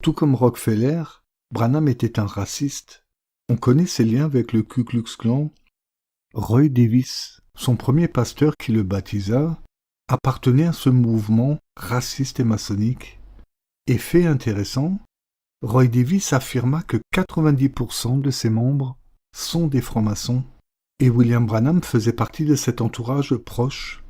Tout comme Rockefeller, Branham était un raciste. On connaît ses liens avec le Ku Klux Klan. Roy Davis, son premier pasteur qui le baptisa, appartenait à ce mouvement raciste et maçonnique. Et fait intéressant, Roy Davis affirma que 90% de ses membres sont des francs-maçons. Et William Branham faisait partie de cet entourage proche.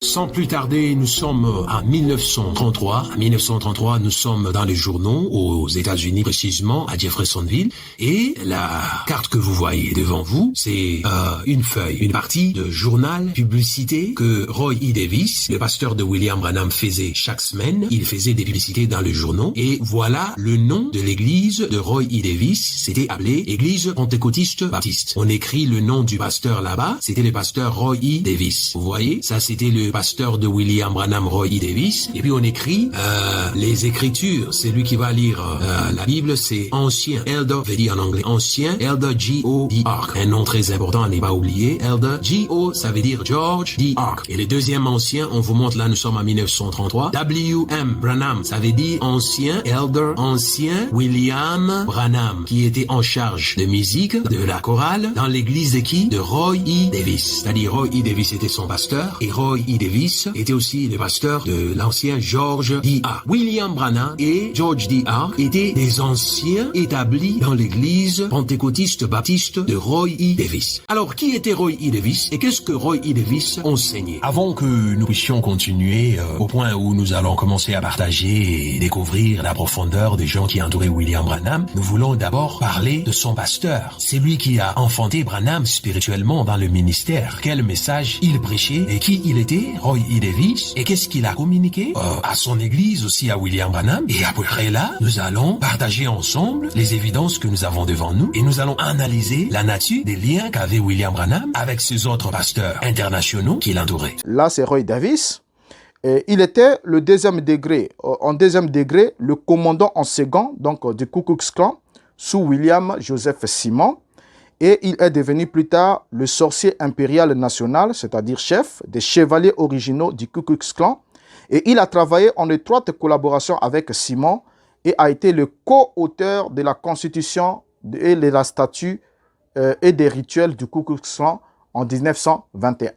Sans plus tarder, nous sommes en 1933. En 1933, nous sommes dans les journaux aux États-Unis, précisément à Jeffersonville. Et la carte que vous voyez devant vous, c'est une feuille, une partie de journal publicité que Roy E. Davis, le pasteur de William Branham, faisait chaque semaine. Il faisait des publicités dans les journaux. Et voilà le nom de l'église de Roy E. Davis. C'était appelé Église pentecôtiste baptiste. On écrit le nom du pasteur là-bas. C'était le pasteur Roy E. Davis. Vous voyez, ça c'était le pasteur de William Branham, Roy E. Davis. Et puis on écrit les écritures. C'est lui qui va lire la Bible. C'est ancien. Elder veut dire en anglais ancien. Elder G.O.D. Ark. Un nom très important à ne pas oublier. Elder G.O. ça veut dire George D. Ark. Et le deuxième ancien, on vous montre là, nous sommes en 1933. W.M. Branham, ça veut dire ancien. Elder ancien William Branham, qui était en charge de musique de la chorale dans l'église de qui? De Roy E. Davis. C'est-à-dire Roy E. Davis était son pasteur et Roy E. Davis était aussi le pasteur de l'ancien George D. Ark. William Branham et George D. Ark étaient des anciens établis dans l'église pentecôtiste baptiste de Roy E. Davis. Alors, qui était Roy E. Davis et qu'est-ce que Roy E. Davis enseignait? Avant que nous puissions continuer au point où nous allons commencer à partager et découvrir la profondeur des gens qui entouraient William Branham, nous voulons d'abord parler de son pasteur. C'est lui qui a enfanté Branham spirituellement dans le ministère. Quel message il prêchait et qui il était? Roy E. Davis. Et qu'est-ce qu'il a communiqué à son église, aussi à William Branham. Et après là, nous allons partager ensemble les évidences que nous avons devant nous et nous allons analyser la nature des liens qu'avait William Branham avec ses autres pasteurs internationaux qui l'entouraient. Là, c'est Roy Davis. Et il était le deuxième degré. En deuxième degré, le commandant en second donc, du Ku Klux Klan sous William Joseph Simon. Et il est devenu plus tard le sorcier impérial national, c'est-à-dire chef des chevaliers originaux du Ku Klux Klan. Et il a travaillé en étroite collaboration avec Simon et a été le co-auteur de la constitution et de la statue et des rituels du Ku Klux Klan en 1921.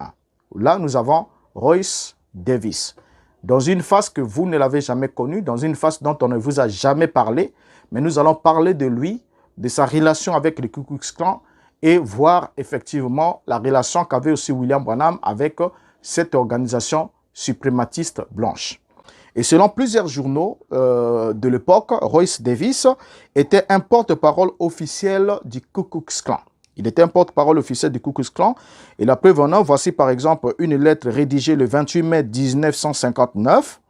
Là, nous avons Royce Davis. Dans une phase que vous ne l'avez jamais connue, dans une phase dont on ne vous a jamais parlé, mais nous allons parler de lui, de sa relation avec le Ku Klux Klan, et voir effectivement la relation qu'avait aussi William Branham avec cette organisation suprématiste blanche. Et selon plusieurs journaux de l'époque, Royce Davis était un porte-parole officiel du Ku Klux Klan. Il était un porte-parole officiel du Ku Klux Klan. Et la preuve en est, voici par exemple une lettre rédigée le 28 mai 1959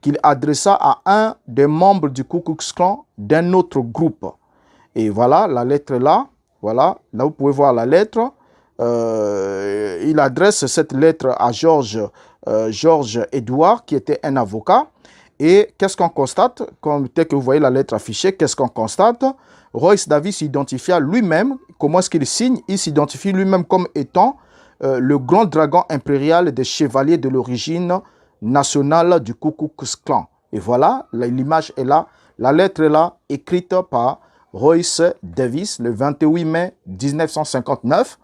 qu'il adressa à un des membres du Ku Klux Klan d'un autre groupe. Et voilà la lettre là. Voilà, là vous pouvez voir la lettre. Il adresse cette lettre à George Edward, qui était un avocat. Et qu'est-ce qu'on constate? Dès que vous voyez la lettre affichée, qu'est-ce qu'on constate? Royce Davis s'identifia lui-même. Comment est-ce qu'il signe? Il s'identifie lui-même comme étant le grand dragon impérial des chevaliers de l'origine nationale du Ku Klux Klan. Et voilà, l'image est là. La lettre est là, écrite par Royce Davis, le 28 mai 1959.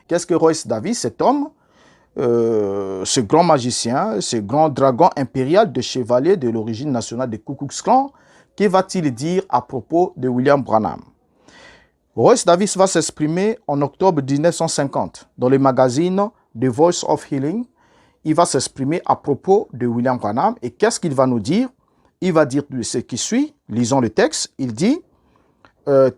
Qu'est-ce que Royce Davis, cet homme, ce grand magicien, ce grand dragon impérial de chevalier de l'origine nationale des Ku Klux Klan, que va-t-il dire à propos de William Branham? Royce Davis va s'exprimer en octobre 1950 dans le magazine The Voice of Healing. Il va s'exprimer à propos de William Branham. Et qu'est-ce qu'il va nous dire? Il va dire ce qui suit. Lisons le texte. Il dit: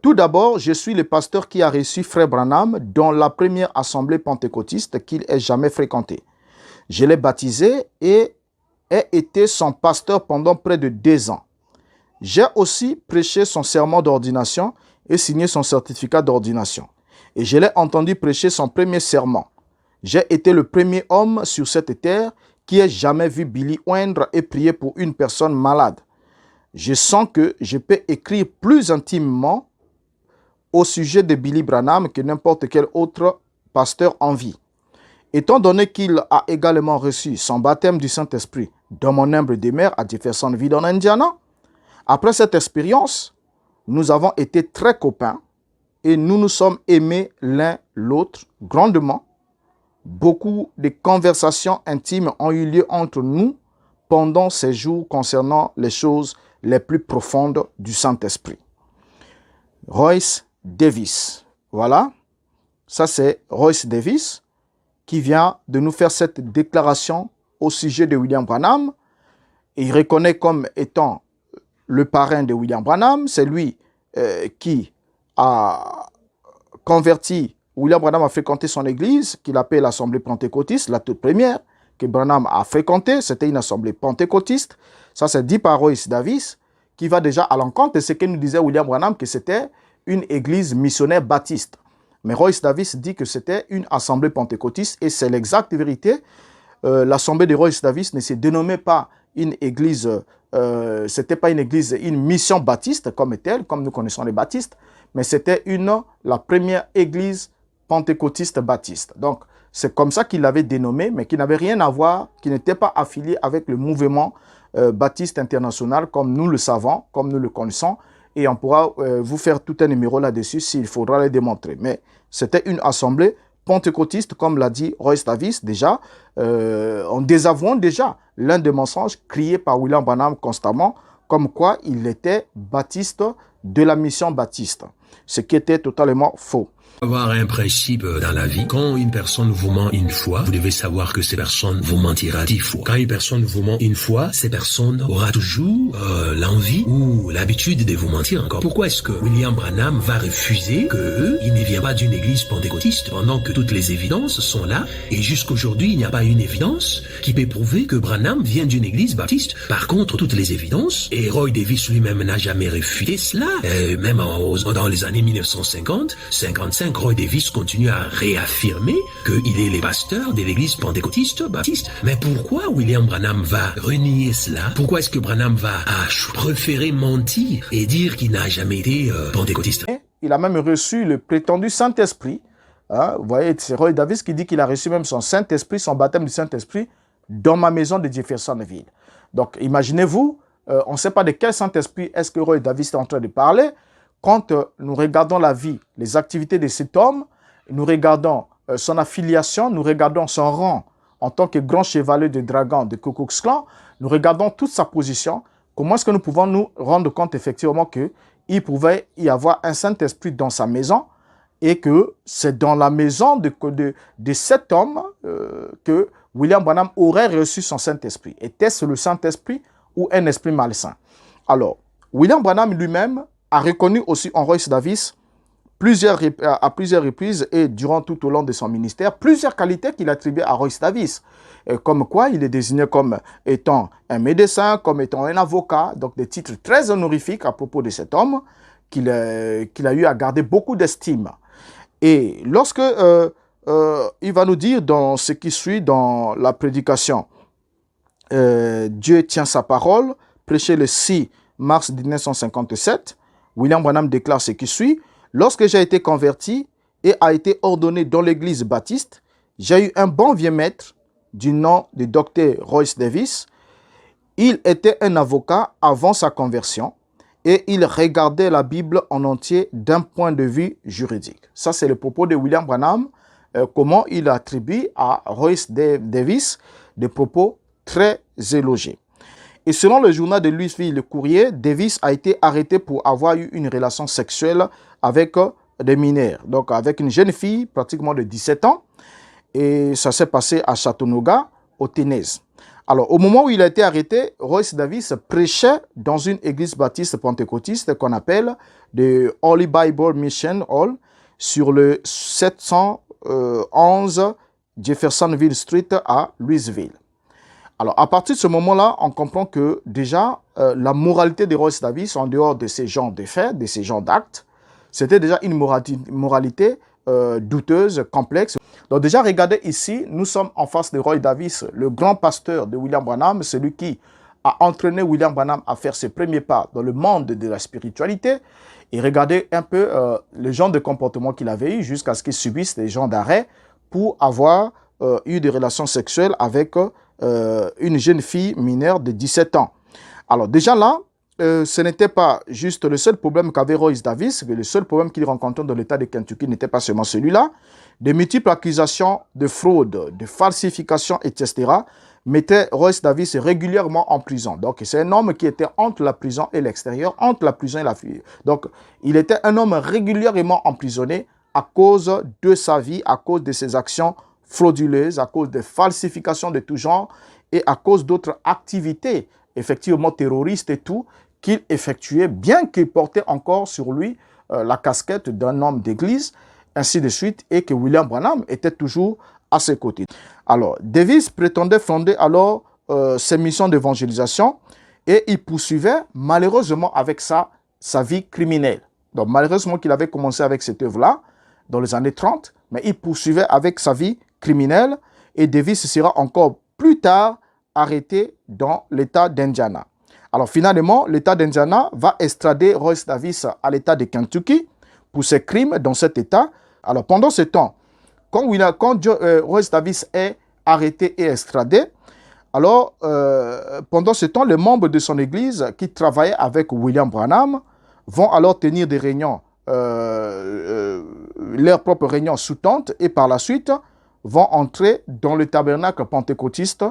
tout d'abord, je suis le pasteur qui a reçu Frère Branham dans la première assemblée pentecôtiste qu'il ait jamais fréquentée. Je l'ai baptisé et ai été son pasteur pendant près de 2 ans. J'ai aussi prêché son serment d'ordination et signé son certificat d'ordination. Et je l'ai entendu prêcher son premier serment. J'ai été le premier homme sur cette terre qui ait jamais vu Billy oindre et prier pour une personne malade. Je sens que je peux écrire plus intimement au sujet de Billy Branham que n'importe quel autre pasteur en vie. Étant donné qu'il a également reçu son baptême du Saint-Esprit dans mon humble demeure à Jeffersonville en Indiana, Après cette expérience, nous avons été très copains et nous nous sommes aimés l'un l'autre grandement. Beaucoup de conversations intimes ont eu lieu entre nous pendant ces jours concernant les choses les plus profondes du Saint-Esprit. Royce Davis, voilà, ça c'est Royce Davis qui vient de nous faire cette déclaration au sujet de William Branham. Il reconnaît comme étant le parrain de William Branham, c'est lui qui a converti. William Branham a fréquenté son église, qu'il appelle l'Assemblée pentecôtiste, la toute première que Branham a fréquentée, c'était une assemblée pentecôtiste. Ça, c'est dit par Royce Davis, qui va déjà à l'encontre de ce que nous disait William Branham, que c'était une église missionnaire baptiste. Mais Royce Davis dit que c'était une assemblée pentecôtiste, et c'est l'exacte vérité. L'assemblée de Royce Davis ne se dénommait pas une église, c'était pas une église, une mission baptiste comme telle, comme nous connaissons les baptistes, mais c'était la première église pentecôtiste baptiste. Donc, c'est comme ça qu'il l'avait dénommé, mais qui n'avait rien à voir, qui n'était pas affilié avec le mouvement baptiste international, comme nous le savons, comme nous le connaissons, et on pourra vous faire tout un numéro là-dessus s'il faudra le démontrer. Mais c'était une assemblée pentecôtiste, comme l'a dit Royce Davis déjà, en désavouant déjà l'un des mensonges criés par William Branham constamment, comme quoi il était baptiste de la mission baptiste, ce qui était totalement faux. Avoir un principe dans la vie. Quand une personne vous ment une fois, vous devez savoir que cette personne vous mentira 10 fois. Quand une personne vous ment une fois, cette personne aura toujours l'envie ou l'habitude de vous mentir encore. Pourquoi est-ce que William Branham va refuser qu'il ne vient pas d'une église pentecôtiste pendant que toutes les évidences sont là et jusqu'aujourd'hui il n'y a pas une évidence qui peut prouver que Branham vient d'une église baptiste. Par contre, toutes les évidences, et Roy Davis lui-même n'a jamais réfuté cela, même dans les années 1950, 55, Roy Davis continue à réaffirmer qu'il est le pasteur de l'église pentecôtiste baptiste. Mais pourquoi William Branham va renier cela? Pourquoi est-ce que Branham va préférer mentir et dire qu'il n'a jamais été pentecôtiste? Il a même reçu le prétendu Saint-Esprit. Hein, vous voyez, c'est Roy Davis qui dit qu'il a reçu même son Saint-Esprit, son baptême du Saint-Esprit dans ma maison de Jeffersonville. Donc, imaginez-vous, on ne sait pas de quel Saint-Esprit est-ce que Roy Davis est en train de parler. Quand nous regardons la vie, les activités de cet homme, nous regardons son affiliation, nous regardons son rang en tant que grand chevalier de dragon de Ku Klux Klan, nous regardons toute sa position, comment est-ce que nous pouvons nous rendre compte effectivement qu'il pouvait y avoir un Saint-Esprit dans sa maison et que c'est dans la maison de cet homme que William Branham aurait reçu son Saint-Esprit. Était-ce le Saint-Esprit ou un esprit malsain? Alors, William Branham lui-même a reconnu aussi en Royce Davis à plusieurs reprises et durant tout au long de son ministère, plusieurs qualités qu'il attribuait à Royce Davis. Comme quoi il est désigné comme étant un médecin, comme étant un avocat, donc des titres très honorifiques à propos de cet homme qu'il a eu à garder beaucoup d'estime. Et lorsque il va nous dire dans ce qui suit dans la prédication, Dieu tient sa parole, prêché le 6 mars 1957, William Branham déclare ce qui suit. Lorsque j'ai été converti et a été ordonné dans l'église baptiste, j'ai eu un bon vieux maître du nom de Dr. Royce Davis. Il était un avocat avant sa conversion et il regardait la Bible en entier d'un point de vue juridique. Ça, c'est le propos de William Branham, comment il attribue à Royce Davis des propos très élogieux. Et selon le journal de Louisville, le Courrier, Davis a été arrêté pour avoir eu une relation sexuelle avec des mineurs. Donc avec une jeune fille, pratiquement de 17 ans. Et ça s'est passé à Chattanooga, au Tennessee. Alors au moment où il a été arrêté, Royce Davis prêchait dans une église baptiste pentecôtiste qu'on appelle the Holy Bible Mission Hall sur le 711 Jeffersonville Street à Louisville. Alors, à partir de ce moment-là, on comprend que déjà, la moralité de Royce Davis, en dehors de ces genres de faits, de ces genres d'actes, c'était déjà une moralité douteuse, complexe. Donc déjà, regardez ici, nous sommes en face de Roy Davis, le grand pasteur de William Branham, celui qui a entraîné William Branham à faire ses premiers pas dans le monde de la spiritualité. Et regardez un peu le genre de comportement qu'il avait eu jusqu'à ce qu'il subisse des gens d'arrêt pour avoir eu des relations sexuelles avec une jeune fille mineure de 17 ans. Alors déjà là, ce n'était pas juste le seul problème qu'avait Royce Davis, le seul problème qu'il rencontrait dans l'État de Kentucky n'était pas seulement celui-là. De multiples accusations de fraude, de falsification, etc. mettaient Royce Davis régulièrement en prison. Donc, c'est un homme qui était entre la prison et l'extérieur, entre la prison et la fuite. Donc, il était un homme régulièrement emprisonné à cause de sa vie, à cause de ses actions frauduleuses, à cause de falsifications de tout genre et à cause d'autres activités, effectivement terroristes et tout, qu'il effectuait, bien qu'il portait encore sur lui la casquette d'un homme d'église, ainsi de suite, et que William Branham était toujours à ses côtés. Alors, Davis prétendait fonder alors ses missions d'évangélisation et il poursuivait malheureusement avec ça sa vie criminelle. Donc, malheureusement qu'il avait commencé avec cette œuvre-là dans les années 30, mais il poursuivait avec sa vie criminelle et Davis sera encore plus tard arrêté dans l'État d'Indiana. Alors, finalement, l'État d'Indiana va extrader Royce Davis à l'État de Kentucky pour ses crimes dans cet État. Alors, pendant ce temps, quand Royce Davis est arrêté et extradé, alors, pendant ce temps, les membres de son église qui travaillaient avec William Branham vont alors tenir des réunions, leurs propres réunions sous tente, et par la suite vont entrer dans le tabernacle pentecôtiste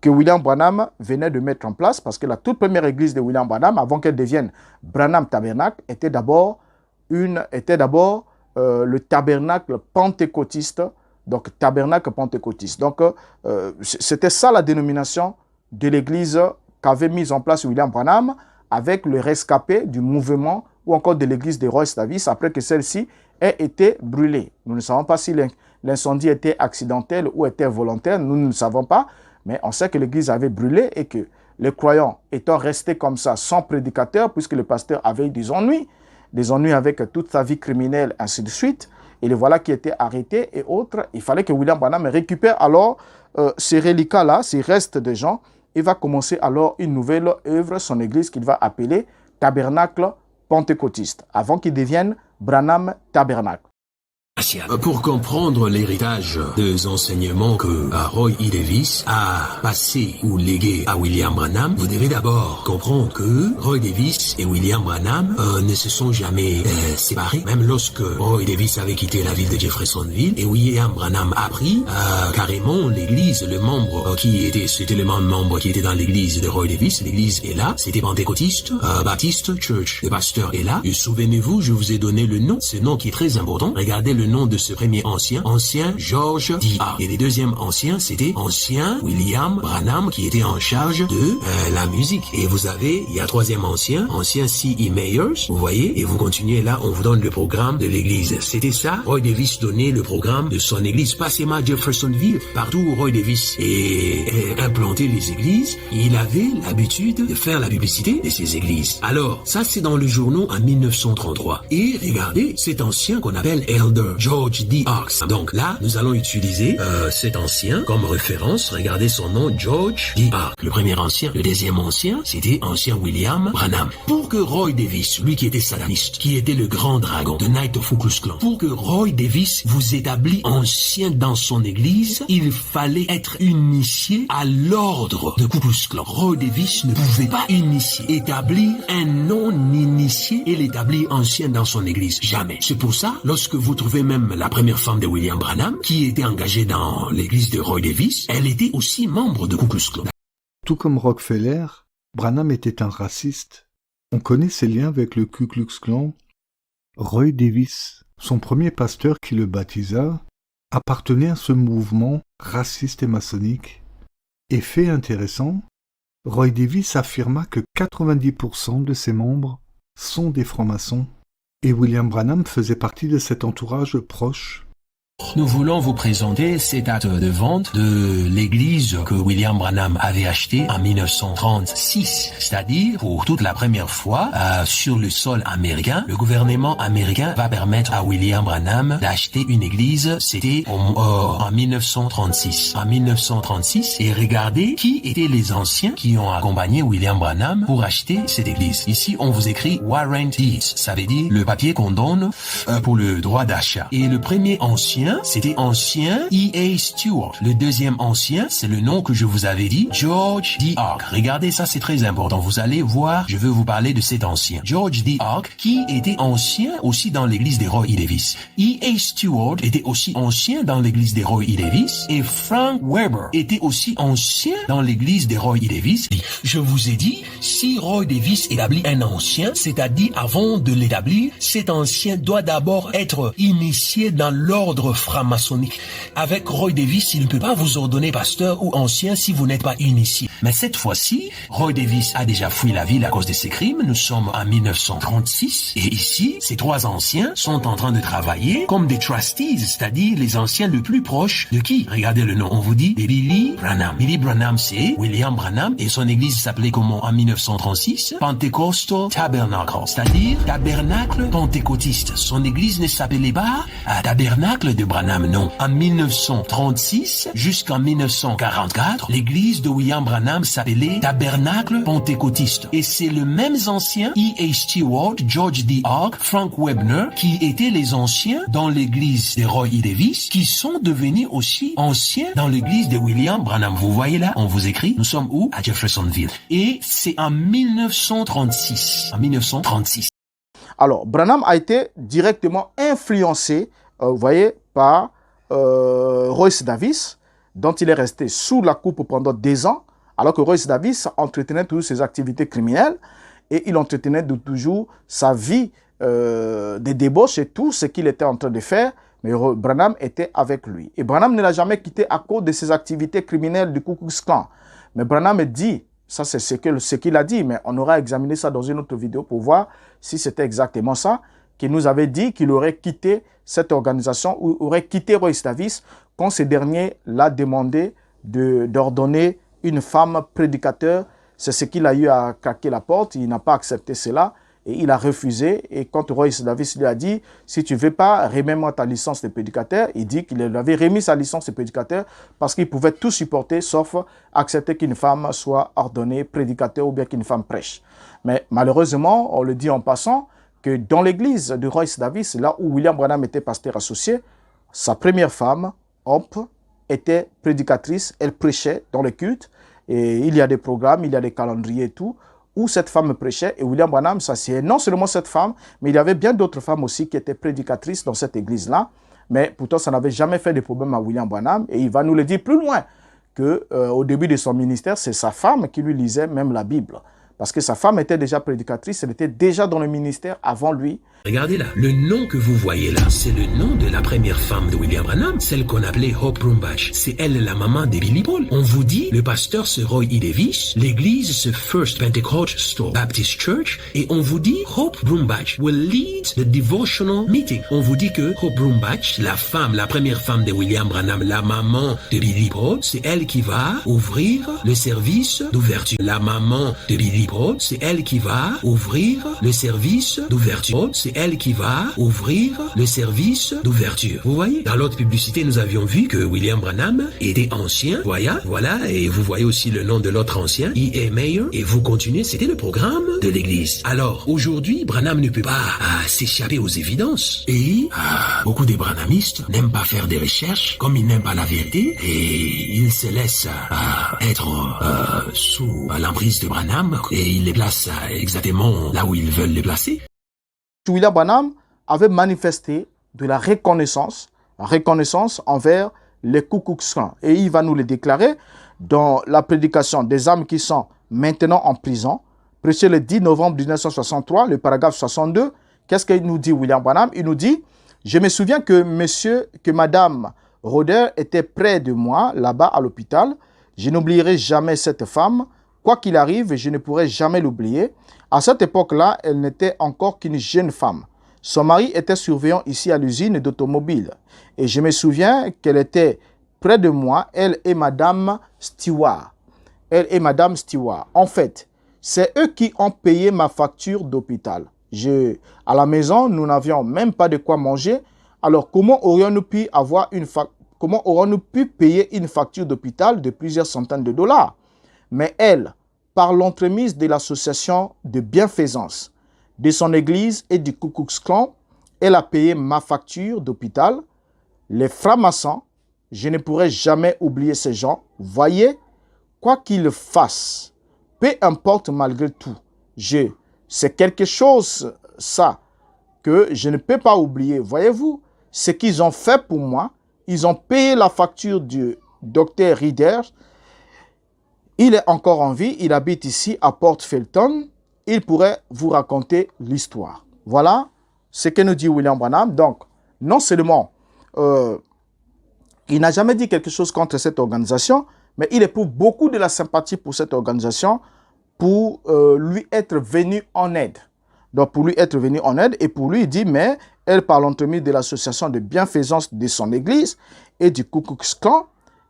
que William Branham venait de mettre en place, parce que la toute première église de William Branham, avant qu'elle devienne Branham Tabernacle, était d'abord le tabernacle pentecôtiste, donc tabernacle pentecôtiste. Donc, c'était ça la dénomination de l'église qu'avait mise en place William Branham avec le rescapé du mouvement ou encore de l'église de Royce Davis après que celle-ci ait été brûlée. Nous ne savons pas si l'incendie était accidentel ou était volontaire, nous ne savons pas, mais on sait que l'église avait brûlé et que les croyants étant restés comme ça sans prédicateur, puisque le pasteur avait eu des ennuis avec toute sa vie criminelle, ainsi de suite, et le voilà qui était arrêté et autres. Il fallait que William Branham récupère alors ces reliquats-là, ces restes de gens, et va commencer alors une nouvelle œuvre, son église qu'il va appeler Tabernacle Pentecôtiste, avant qu'il devienne Branham Tabernacle. Pour comprendre l'héritage des enseignements que Roy E. Davis a passé ou légué à William Branham, vous devez d'abord comprendre que Roy Davis et William Branham ne se sont jamais séparés. Même lorsque Roy Davis avait quitté la ville de Jeffersonville et William Branham a pris carrément l'église, le membre c'était le membre qui était dans l'église de Roy Davis. L'église est là, c'était pentecôtiste, Baptiste Church. Le pasteur est là. Et souvenez-vous, je vous ai donné le nom, ce nom qui est très important. Regardez le nom de ce premier ancien George D.R. Et le deuxième ancien, c'était ancien William Branham qui était en charge de la musique. Et vous avez, il y a troisième ancien C.E. Myers, vous voyez, et vous continuez là, on vous donne le programme de l'église. C'était ça, Roy Davis donnait le programme de son église, pas seulement à Jeffersonville, partout où Roy Davis est implanté les églises, il avait l'habitude de faire la publicité de ces églises. Alors, ça c'est dans le journal en 1933. Et regardez, cet ancien qu'on appelle Elder George D. Arks. Donc là, nous allons utiliser cet ancien comme référence. Regardez son nom, George D. Arks. Le premier ancien. Le deuxième ancien, c'était ancien William Branham. Pour que Roy Davis, lui qui était sataniste, qui était le grand dragon de Night of Ku Klux Klan, pour que Roy Davis vous établisse ancien dans son église, il fallait être initié à l'ordre de Ku Klux Klan. Roy Davis ne pouvait pas établir un non-initié et l'établir ancien dans son église. Jamais. C'est pour ça, lorsque vous trouvez même la première femme de William Branham, qui était engagée dans l'église de Roy Davis, elle était aussi membre de Ku Klux Klan. Tout comme Rockefeller, Branham était un raciste. On connaît ses liens avec le Ku Klux Klan. Roy Davis, son premier pasteur qui le baptisa, appartenait à ce mouvement raciste et maçonnique. Et fait intéressant, Roy Davis affirma que 90% de ses membres sont des francs-maçons. Et William Branham faisait partie de cet entourage proche. Nous voulons vous présenter cet acte de vente de l'église que William Branham avait acheté en 1936. C'est-à-dire, pour toute la première fois, sur le sol américain, le gouvernement américain va permettre à William Branham d'acheter une église. C'était en 1936. En 1936, et regardez qui étaient les anciens qui ont accompagné William Branham pour acheter cette église. Ici, on vous écrit Warrant Deeds. Ça veut dire le papier qu'on donne pour le droit d'achat. Et le premier ancien ancien, c'était ancien E.A. Stewart. Le deuxième ancien, c'est le nom que je vous avais dit, George D. Ark. Regardez ça, c'est très important. Vous allez voir, je veux vous parler de cet ancien. George D. Ark, qui était ancien aussi dans l'église des Roy E. Davis. E.A. Stewart était aussi ancien dans l'église des Roy E. Davis. Et Frank Weber était aussi ancien dans l'église des Roy E. Davis. Je vous ai dit, si Roy Davis établit un ancien, c'est-à-dire avant de l'établir, cet ancien doit d'abord être initié dans l'ordre franc-maçonnique. Avec Roy Davis, il ne peut pas vous ordonner pasteur ou ancien si vous n'êtes pas initié. Mais cette fois-ci, Roy Davis a déjà fui la ville à cause de ses crimes. Nous sommes en 1936 et ici, ces trois anciens sont en train de travailler comme des trustees, c'est-à-dire les anciens le plus proches de qui? Regardez le nom, on vous dit Billy Branham. Billy Branham, c'est William Branham et son église s'appelait comment en 1936? Pentecostal Tabernacle, c'est-à-dire tabernacle pentecôtiste. Son église ne s'appelait pas tabernacle de Branham, non. En 1936 jusqu'en 1944, l'église de William Branham s'appelait tabernacle pentecôtiste. Et c'est le même ancien E.A. Stewart, George D. Ark, Frank Webner, qui étaient les anciens dans l'église de Roy E. Davis, qui sont devenus aussi anciens dans l'église de William Branham. Vous voyez là, on vous écrit, nous sommes où? À Jeffersonville. Et c'est en 1936. En 1936. Alors, Branham a été directement influencé, vous voyez, par Royce Davis, dont il est resté sous la coupe pendant 2 ans, alors que Royce Davis entretenait toujours ses activités criminelles et il entretenait toujours sa vie des débauches et tout ce qu'il était en train de faire, mais Branham était avec lui. Et Branham ne l'a jamais quitté à cause de ses activités criminelles du Ku Klux Klan. Mais Branham dit, ça c'est ce qu'il a dit, mais on aura examiné ça dans une autre vidéo pour voir si c'était exactement ça, qu'il nous avait dit qu'il aurait quitté cette organisation ou aurait quitté Royce Davis quand ce dernier l'a demandé d'ordonner une femme prédicateur. C'est ce qu'il a eu à craquer la porte, il n'a pas accepté cela et il a refusé. Et quand Royce Davis lui a dit, si tu ne veux pas, remets-moi ta licence de prédicateur, il dit qu'il avait remis sa licence de prédicateur parce qu'il pouvait tout supporter sauf accepter qu'une femme soit ordonnée prédicateur ou bien qu'une femme prêche. Mais malheureusement, on le dit en passant, que dans l'église de Royce Davis, là où William Branham était pasteur associé, sa première femme, Hope, était prédicatrice, elle prêchait dans le culte, et il y a des programmes, il y a des calendriers et tout, où cette femme prêchait, et William Branham s'asseyait. Non seulement cette femme, mais il y avait bien d'autres femmes aussi qui étaient prédicatrices dans cette église-là, mais pourtant ça n'avait jamais fait de problème à William Branham, et il va nous le dire plus loin, qu'au début de son ministère, c'est sa femme qui lui lisait même la Bible. Parce que sa femme était déjà prédicatrice, elle était déjà dans le ministère avant lui. Regardez là, le nom que vous voyez là, c'est le nom de la première femme de William Branham, celle qu'on appelait Hope Brumbach. C'est elle la maman de Billy Paul. On vous dit, le pasteur c'est Roy E. Davis, l'église c'est First Pentecostal Baptist Church, et on vous dit Hope Brumbach will lead the devotional meeting. On vous dit que Hope Brumbach, la femme, la première femme de William Branham, la maman de Billy Paul, c'est elle qui va ouvrir le service d'ouverture. La maman de Billy Paul, c'est elle qui va ouvrir le service d'ouverture. C'est elle qui va ouvrir le service d'ouverture. Vous voyez, dans l'autre publicité, nous avions vu que William Branham était ancien. Voilà, et vous voyez aussi le nom de l'autre ancien, E.A. Mayer, et vous continuez, c'était le programme de l'église. Alors, aujourd'hui, Branham ne peut pas s'échapper aux évidences. Et beaucoup des branhamistes n'aiment pas faire des recherches, comme ils n'aiment pas la vérité, et ils se laissent être sous l'emprise de Branham, et ils les placent exactement là où ils veulent les placer. William Branham avait manifesté de la reconnaissance envers les Ku Klux Klan. Et il va nous le déclarer dans la prédication des âmes qui sont maintenant en prison, prêché le 10 novembre 1963, le paragraphe 62. Qu'est-ce qu'il nous dit William Branham? Il nous dit, je me souviens que madame Roder était près de moi, là-bas à l'hôpital. Je n'oublierai jamais cette femme. Quoi qu'il arrive, je ne pourrai jamais l'oublier. À cette époque-là, elle n'était encore qu'une jeune femme. Son mari était surveillant ici à l'usine d'automobile. Et je me souviens qu'elle était près de moi, elle et Madame Stewart. En fait, c'est eux qui ont payé ma facture d'hôpital. À la maison, nous n'avions même pas de quoi manger. Alors, comment aurions-nous pu payer une facture d'hôpital de plusieurs centaines de dollars? Mais elle, par l'entremise de l'association de bienfaisance de son église et du Ku Klux Klan, elle a payé ma facture d'hôpital. les francs-maçons, je ne pourrai jamais oublier ces gens. Voyez, quoi qu'ils fassent, peu importe malgré tout, c'est quelque chose, ça, que je ne peux pas oublier. Voyez-vous, ce qu'ils ont fait pour moi, ils ont payé la facture du docteur Reader. Il est encore en vie, il habite ici à Port Felton. Il pourrait vous raconter l'histoire. Voilà ce que nous dit William Branham. Donc, non seulement il n'a jamais dit quelque chose contre cette organisation, mais il éprouve beaucoup de la sympathie pour cette organisation pour lui être venu en aide. Donc, pour lui être venu en aide et pour lui, il dit, mais elle, par l'entremise de l'association de bienfaisance de son église et du Ku Klux Klan,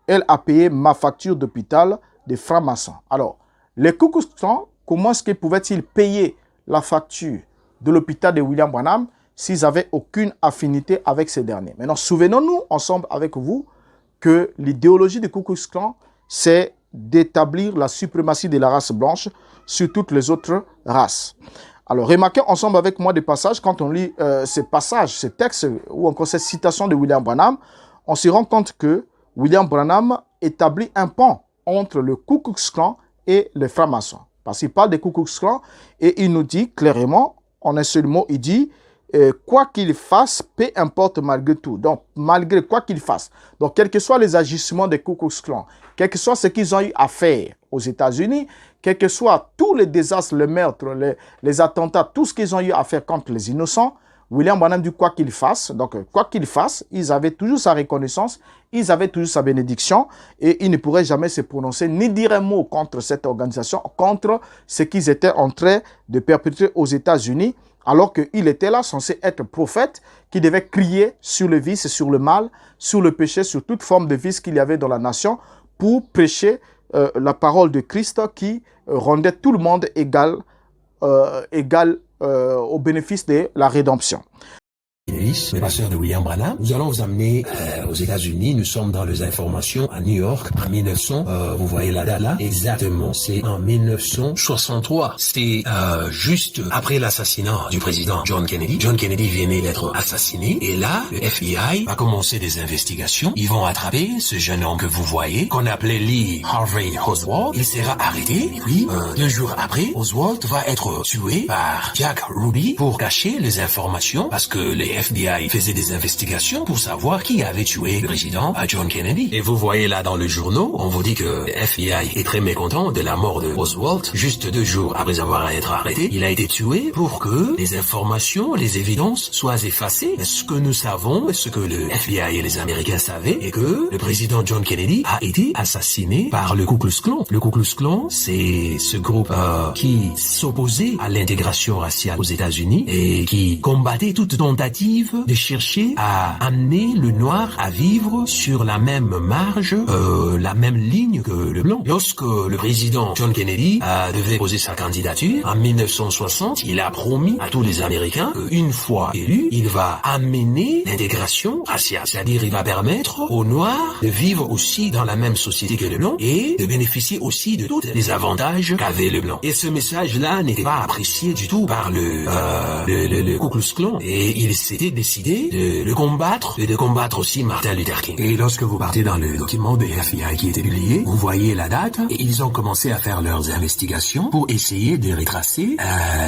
elle a payé ma facture d'hôpital des francs-maçons. Alors, les Ku Klux Klan, comment est-ce qu'ils pouvaient-ils payer la facture de l'hôpital de William Branham s'ils n'avaient aucune affinité avec ces derniers? Maintenant, souvenons-nous ensemble avec vous que l'idéologie du Ku Klux Klan, c'est d'établir la suprématie de la race blanche sur toutes les autres races. Alors, remarquez ensemble avec moi des passages, quand on lit ces passages, ces textes, ou encore cette citation de William Branham, on se rend compte que William Branham établit un pont entre le Ku Klux Klan et les francs-maçons. Parce qu'il parle des Ku Klux Klan et il nous dit clairement, en un seul mot, il dit quoi qu'il fasse, peu importe malgré tout. Donc, malgré quoi qu'il fasse. Donc, quels que soient les agissements des Ku Klux Klan, quel que soit ce qu'ils ont eu à faire aux États-Unis, quels que soient tous les désastres, les meurtres, les attentats, tout ce qu'ils ont eu à faire contre les innocents, William Branham dit quoi qu'il fasse. Donc, quoi qu'il fasse, ils avaient toujours sa reconnaissance, ils avaient toujours sa bénédiction et ils ne pourraient jamais se prononcer ni dire un mot contre cette organisation, contre ce qu'ils étaient en train de perpétrer aux États-Unis, alors qu'il était là censé être prophète qui devait crier sur le vice, sur le mal, sur le péché, sur toute forme de vice qu'il y avait dans la nation pour prêcher la parole de Christ qui rendait tout le monde égal au bénéfice de la rédemption. Le pasteur de William Branham. Nous allons vous amener aux États-Unis. Nous sommes dans les informations à New York en 1900. Vous voyez la date là. Exactement. C'est en 1963. C'est juste après l'assassinat du président John Kennedy. John Kennedy venait d'être assassiné. Et là, le FBI va commencer des investigations. Ils vont attraper ce jeune homme que vous voyez, qu'on appelait Lee Harvey Oswald. Il sera arrêté. Et puis, 2 jours après, Oswald va être tué par Jack Ruby pour cacher les informations parce que les FBI faisait des investigations pour savoir qui avait tué le président John Kennedy. Et vous voyez là dans le journal, on vous dit que le FBI est très mécontent de la mort de Oswald. Juste 2 jours après avoir été arrêté, il a été tué pour que les informations, les évidences soient effacées. Ce que nous savons, ce que le FBI et les Américains savaient, est que le président John Kennedy a été assassiné par le Ku Klux Klan. Le Ku Klux Klan, c'est ce groupe qui s'opposait à l'intégration raciale aux États-Unis et qui combattait toute tentative de chercher à amener le noir à vivre sur la même marge, la même ligne que le blanc. Lorsque le président John Kennedy devait poser sa candidature en 1960, il a promis à tous les Américains qu'une fois élu, il va amener l'intégration raciale, c'est-à-dire il va permettre aux noirs de vivre aussi dans la même société que le blanc et de bénéficier aussi de tous les avantages qu'avait le blanc. Et ce message-là n'était pas apprécié du tout par le Ku Klux Klan et il s'était décidé de le combattre et de combattre aussi Martin Luther King. Et lorsque vous partez dans le document des FBI qui était publié, vous voyez la date et ils ont commencé à faire leurs investigations pour essayer de retracer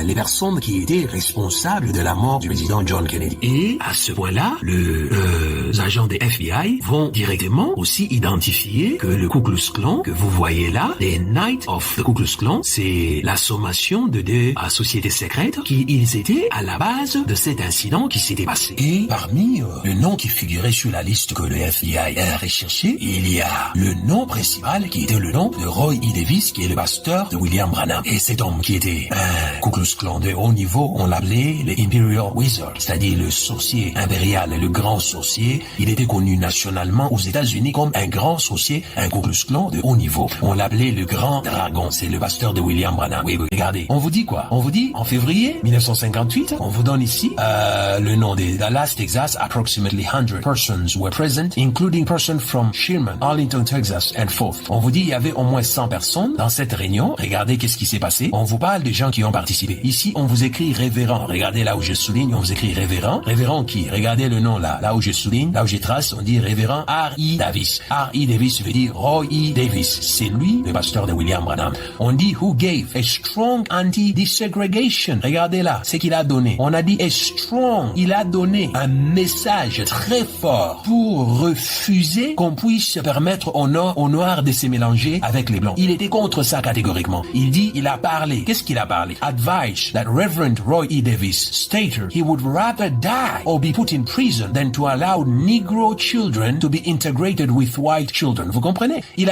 les personnes qui étaient responsables de la mort du président John Kennedy. Et à ce point-là, les agents des FBI vont directement aussi identifier que le Ku Klux Klan que vous voyez là, les Knights of the Ku Klux Klan, c'est la sommation de 2 sociétés secrètes qui ils étaient à la base de cet incident qui s'était passé. Et parmi le nom qui figurait sur la liste que le FBI a recherché, il y a le nom principal qui était le nom de Roy E. Davis, qui est le pasteur de William Branham. Et cet homme qui était un Ku Klux Klan de haut niveau, on l'appelait le Imperial Wizard, c'est-à-dire le sorcier impérial, le grand sorcier. Il était connu nationalement aux États-Unis comme un grand sorcier, un Ku Klux Klan de haut niveau. On l'appelait le grand dragon, c'est le pasteur de William Branham. Oui, regardez, on vous dit quoi? On vous dit en février 1958, on vous donne ici le nom nom de Dallas, Texas, approximately 100 persons were present, including persons from Sherman, Arlington, Texas, and forth. On vous dit, il y avait au moins 100 personnes dans cette réunion. Regardez qu'est-ce qui s'est passé. On vous parle des gens qui ont participé. Ici, on vous écrit révérend. Regardez là où je souligne, on vous écrit révérend. Révérend qui? Regardez le nom là. Là où je souligne, là où je trace, on dit révérend R.E. Davis. R.E. Davis veut dire Roy E. Davis. C'est lui, le pasteur de William Branham. On dit who gave a strong anti-desegregation. Regardez là, ce qu'il a donné. On a dit a strong. Il a donné un message très fort pour refuser qu'on puisse permettre aux Noirs de se mélanger avec les Blancs. Il était contre ça catégoriquement. Il a parlé. Qu'est-ce qu'il a parlé? Advice that Reverend Roy E. Davis stated he would rather die or be put in prison than to allow Negro children to be integrated with white children. Vous comprenez? Il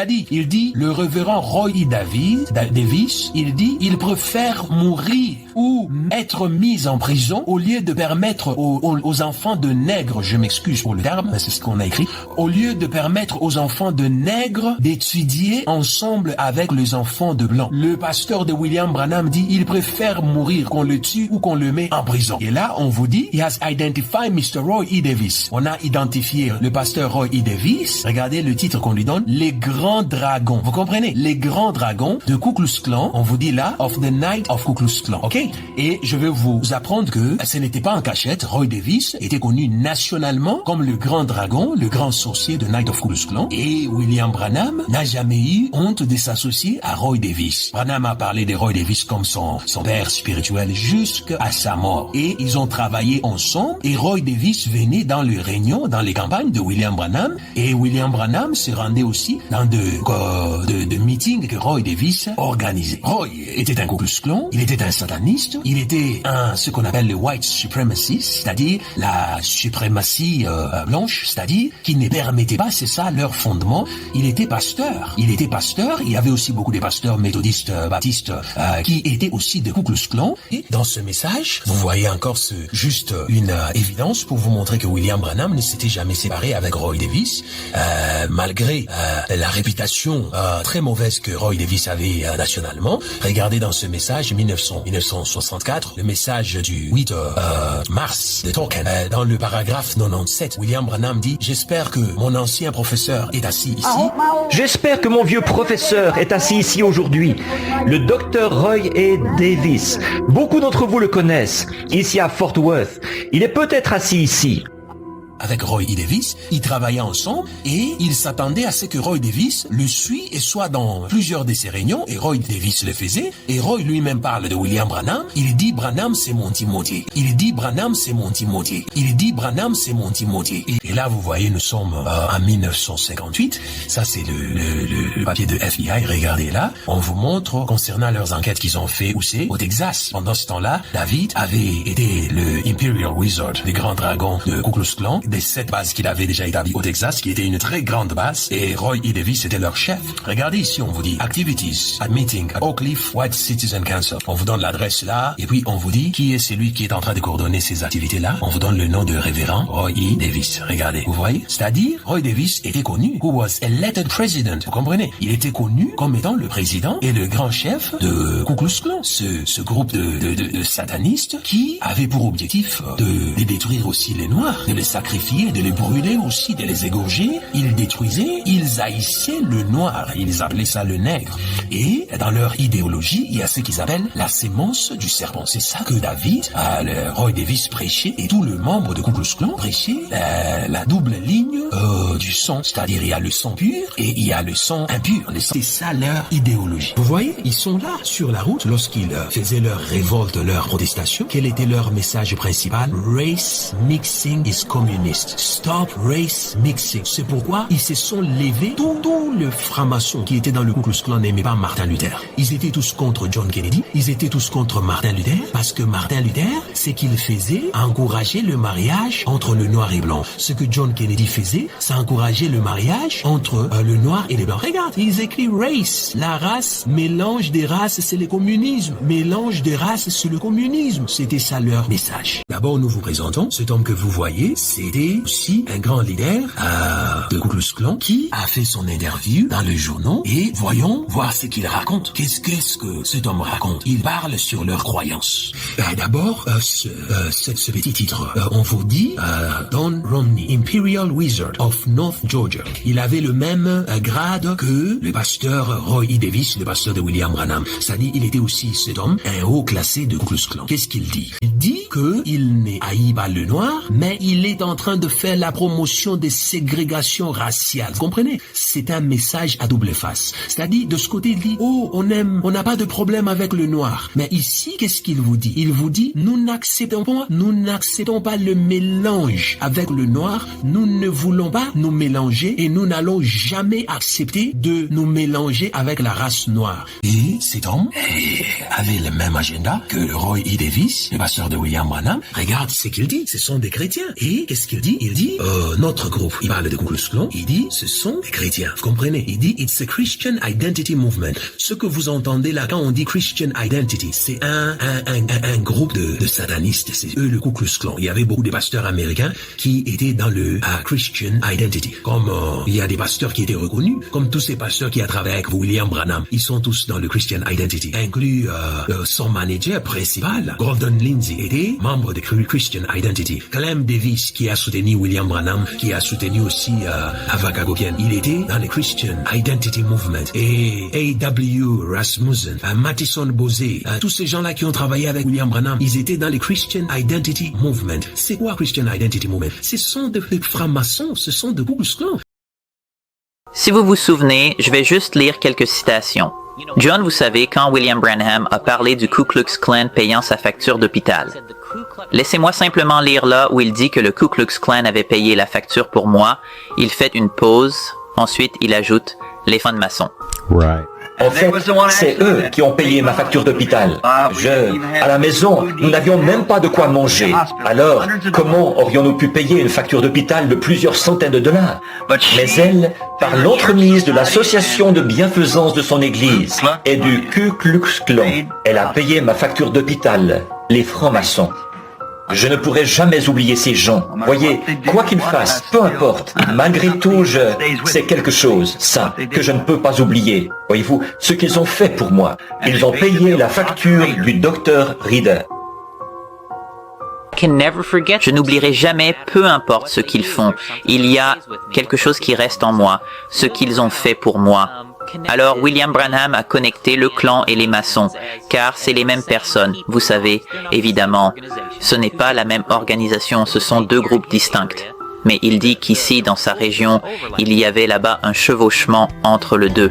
dit, le révérend Roy E. Davis, il dit, il préfère mourir ou être mis en prison au lieu de permettre aux enfants de nègres, je m'excuse pour le terme, mais c'est ce qu'on a écrit, au lieu de permettre aux enfants de nègres d'étudier ensemble avec les enfants de blancs. Le pasteur de William Branham dit, il préfère mourir qu'on le tue ou qu'on le met en prison. Et là, on vous dit, he has identified Mr. Roy E. Davis. On a identifié le pasteur Roy E. Davis. Regardez le titre qu'on lui donne, les grands dragons. Vous comprenez? Les grands dragons de Ku Klux Klan. On vous dit là, of the Night of Ku Klux Klan. OK? Et je vais vous apprendre que ce n'était pas en cachette. Roy Davis était connu nationalement comme le grand dragon, le grand sorcier de Night of Ku Klux Klan. Et William Branham n'a jamais eu honte de s'associer à Roy Davis. Branham a parlé de Roy Davis comme son père spirituel jusqu'à sa mort. Et ils ont travaillé ensemble. Et Roy Davis venait dans les réunions, dans les campagnes de William Branham. Et William Branham se rendait aussi dans de meetings que Roy Davis organisait. Roy était un Ku Klux Klan, il était un sataniste, il était ce qu'on appelle le white supremacy, c'est-à-dire la suprématie blanche, c'est-à-dire qui ne permettait pas, c'est ça leur fondement. Il était pasteur. Il y avait aussi beaucoup de pasteurs méthodistes, baptistes, qui étaient aussi de Ku Klux Klan. Et dans ce message, vous voyez encore juste une évidence pour vous montrer que William Branham ne s'était jamais séparé avec Roy Davis, malgré la réputation très mauvaise que Roy Davis avait nationalement. Regardez dans ce message 1964, le message du 8 mars de Token, dans le paragraphe 97, William Branham dit « J'espère que mon ancien professeur est assis ici. » J'espère que mon vieux professeur est assis ici aujourd'hui, le docteur Roy E. Davis. Beaucoup d'entre vous le connaissent, ici à Fort Worth. Il est peut-être assis ici. Avec Roy E. Davis, ils travaillaient ensemble et ils s'attendaient à ce que Roy Davis le suit et soit dans plusieurs de ses réunions, et Roy Davis le faisait. Et Roy lui-même parle de William Branham. Il dit Branham c'est mon Timothée. Il dit Branham c'est mon Timothée. Il dit Branham c'est mon Timothée. Et là vous voyez, nous sommes en 1958. Ça c'est le papier de FBI. Regardez là, on vous montre concernant leurs enquêtes qu'ils ont fait où c'est au Texas. Pendant ce temps-là, David avait été le Imperial Wizard, le grand dragon de Ku Klux Klan, des 7 bases qu'il avait déjà établies au Texas, qui était une très grande base, et Roy E. Davis était leur chef. Regardez ici, on vous dit Activities at Meeting at Oak Cliff White Citizen Council. On vous donne l'adresse là, et puis on vous dit qui est celui qui est en train de coordonner ces activités-là. On vous donne le nom de révérend Roy E. Davis. Regardez, vous voyez? C'est-à-dire, Roy Davis était connu, who was elected president. Vous comprenez? Il était connu comme étant le président et le grand chef de Ku Klux Klan, ce groupe de satanistes qui avait pour objectif de détruire aussi les Noirs, de les sacrifier, de les brûler aussi, de les égorger. Ils détruisaient, ils haïssaient le noir, ils appelaient ça le nègre. Et dans leur idéologie, il y a ce qu'ils appellent la sémence du serpent. C'est ça que David, le Roy Davis prêchait, et tout le membre de Ku Klux Klan prêchait la double ligne du sang. C'est-à-dire, il y a le sang pur et il y a le sang impur. C'est ça leur idéologie. Vous voyez, ils sont là sur la route lorsqu'ils faisaient leur révolte, leur protestation. Quel était leur message principal? Race mixing is communist. Stop race mixing. C'est pourquoi ils se sont levés. Tous les francs-maçons qui étaient dans le Ku Klux Klan n'aimaient pas Martin Luther. Ils étaient tous contre John Kennedy. Ils étaient tous contre Martin Luther parce que Martin Luther, ce qu'il faisait, encourageait le mariage entre le noir et blanc. Ce que John Kennedy faisait, ça encourageait le mariage entre le noir et les blancs. Regarde, ils écrivent race. La race, mélange des races, c'est le communisme. Mélange des races, c'est le communisme. C'était ça leur message. D'abord, nous vous présentons cet homme que vous voyez, c'est était aussi un grand leader de Ku Klux Klan qui a fait son interview dans le journal et voyons voir ce qu'il raconte. Qu'est-ce que cet homme raconte? Il parle sur leurs croyances. D'abord, ce petit titre, on vous dit Don Romney, Imperial Wizard of North Georgia. Il avait le même grade que le pasteur Roy E. Davis, le pasteur de William Branham. C'est-à-dire, il était aussi cet homme, un haut classé de Ku Klux Klan. Qu'est-ce qu'il dit? Il dit qu'il n'est haï pas le noir, mais il est en train de faire la promotion des ségrégations raciales. Vous comprenez? C'est un message à double face. C'est-à-dire, de ce côté, il dit, oh, on n'a pas de problème avec le noir. Mais ici, qu'est-ce qu'il vous dit? Il vous dit, nous n'acceptons pas le mélange avec le noir. Nous ne voulons pas nous mélanger et nous n'allons jamais accepter de nous mélanger avec la race noire. Et cet homme avait le même agenda que Roy E. Davis, le pasteur de William Branham. Regarde ce qu'il dit, ce sont des chrétiens. Et qu'est-ce qu'il dit? Il dit, notre groupe, il parle de Ku Klux Klan, il dit, ce sont des chrétiens. Vous comprenez? Il dit, it's a Christian Identity Movement. Ce que vous entendez là quand on dit Christian Identity, c'est un groupe de satanistes. C'est eux le Ku Klux Klan. Il y avait beaucoup de pasteurs américains qui étaient dans le Christian Identity. Comme il y a des pasteurs qui étaient reconnus, comme tous ces pasteurs qui a travaillé avec William Branham, ils sont tous dans le Christian Identity. Inclus son manager principal, Gordon Lindsay, était membre de Christian Identity. Clem Davis, qui a soutenu William Branham, qui a soutenu aussi Ava Gopian, il était dans le Christian Identity Movement. Et A.W. Rasmussen, Mattison Bosé, tous ces gens-là qui ont travaillé avec William Branham, ils étaient dans le Christian Identity Movement. C'est quoi Christian Identity Movement? Ce sont des francs-maçons, ce sont de Ku Klux Klan. Si vous vous souvenez, je vais juste lire quelques citations. John, vous savez, quand William Branham a parlé du Ku Klux Klan payant sa facture d'hôpital. Laissez-moi simplement lire là où il dit que le Ku Klux Klan avait payé la facture pour moi. Il fait une pause. Ensuite, il ajoute les francs-maçons. Right. En fait, c'est eux qui ont payé ma facture d'hôpital. À la maison, nous n'avions même pas de quoi manger. Alors, comment aurions-nous pu payer une facture d'hôpital de plusieurs centaines de dollars? Mais elle, par l'entremise de l'association de bienfaisance de son église et du Ku Klux Klan, elle a payé ma facture d'hôpital, les francs-maçons. Je ne pourrai jamais oublier ces gens. Voyez, quoi qu'ils fassent, peu importe, malgré tout, c'est quelque chose, ça, que je ne peux pas oublier. Voyez-vous, ce qu'ils ont fait pour moi. Ils ont payé la facture du docteur Reader. Je n'oublierai jamais, peu importe ce qu'ils font. Il y a quelque chose qui reste en moi, ce qu'ils ont fait pour moi. Alors William Branham a connecté le clan et les maçons, car c'est les mêmes personnes. Vous savez, évidemment, ce n'est pas la même organisation, ce sont deux groupes distincts. Mais il dit qu'ici, dans sa région, il y avait là-bas un chevauchement entre les deux.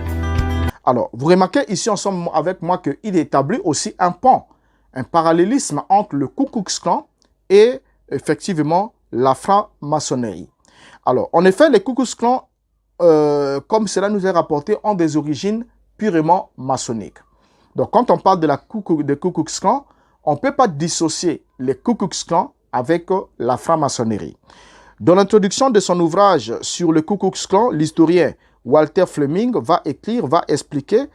Alors, vous remarquez ici ensemble avec moi qu'il établit aussi un pont, un parallélisme entre le Ku Klux Klan et effectivement la franc-maçonnerie. Alors, en effet, les Ku Klux Klan, comme cela nous est rapporté, ont des origines purement maçonniques. Donc, quand on parle de Ku Klux Klan, on ne peut pas dissocier les Ku Klux Klan avec la franc-maçonnerie. Dans l'introduction de son ouvrage sur le Ku Klux Klan, l'historien Walter Fleming va expliquer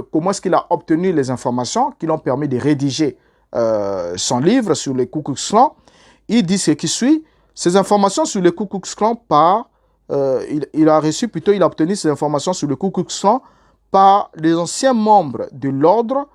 comment est-ce qu'il a obtenu les informations qui l'ont permis de rédiger son livre sur les Ku Klux Klan. Il dit ce qui suit: ces informations sur le Ku Klux Klan il a obtenu ces informations sur le Ku Klux Klan par les anciens membres de l'ordre,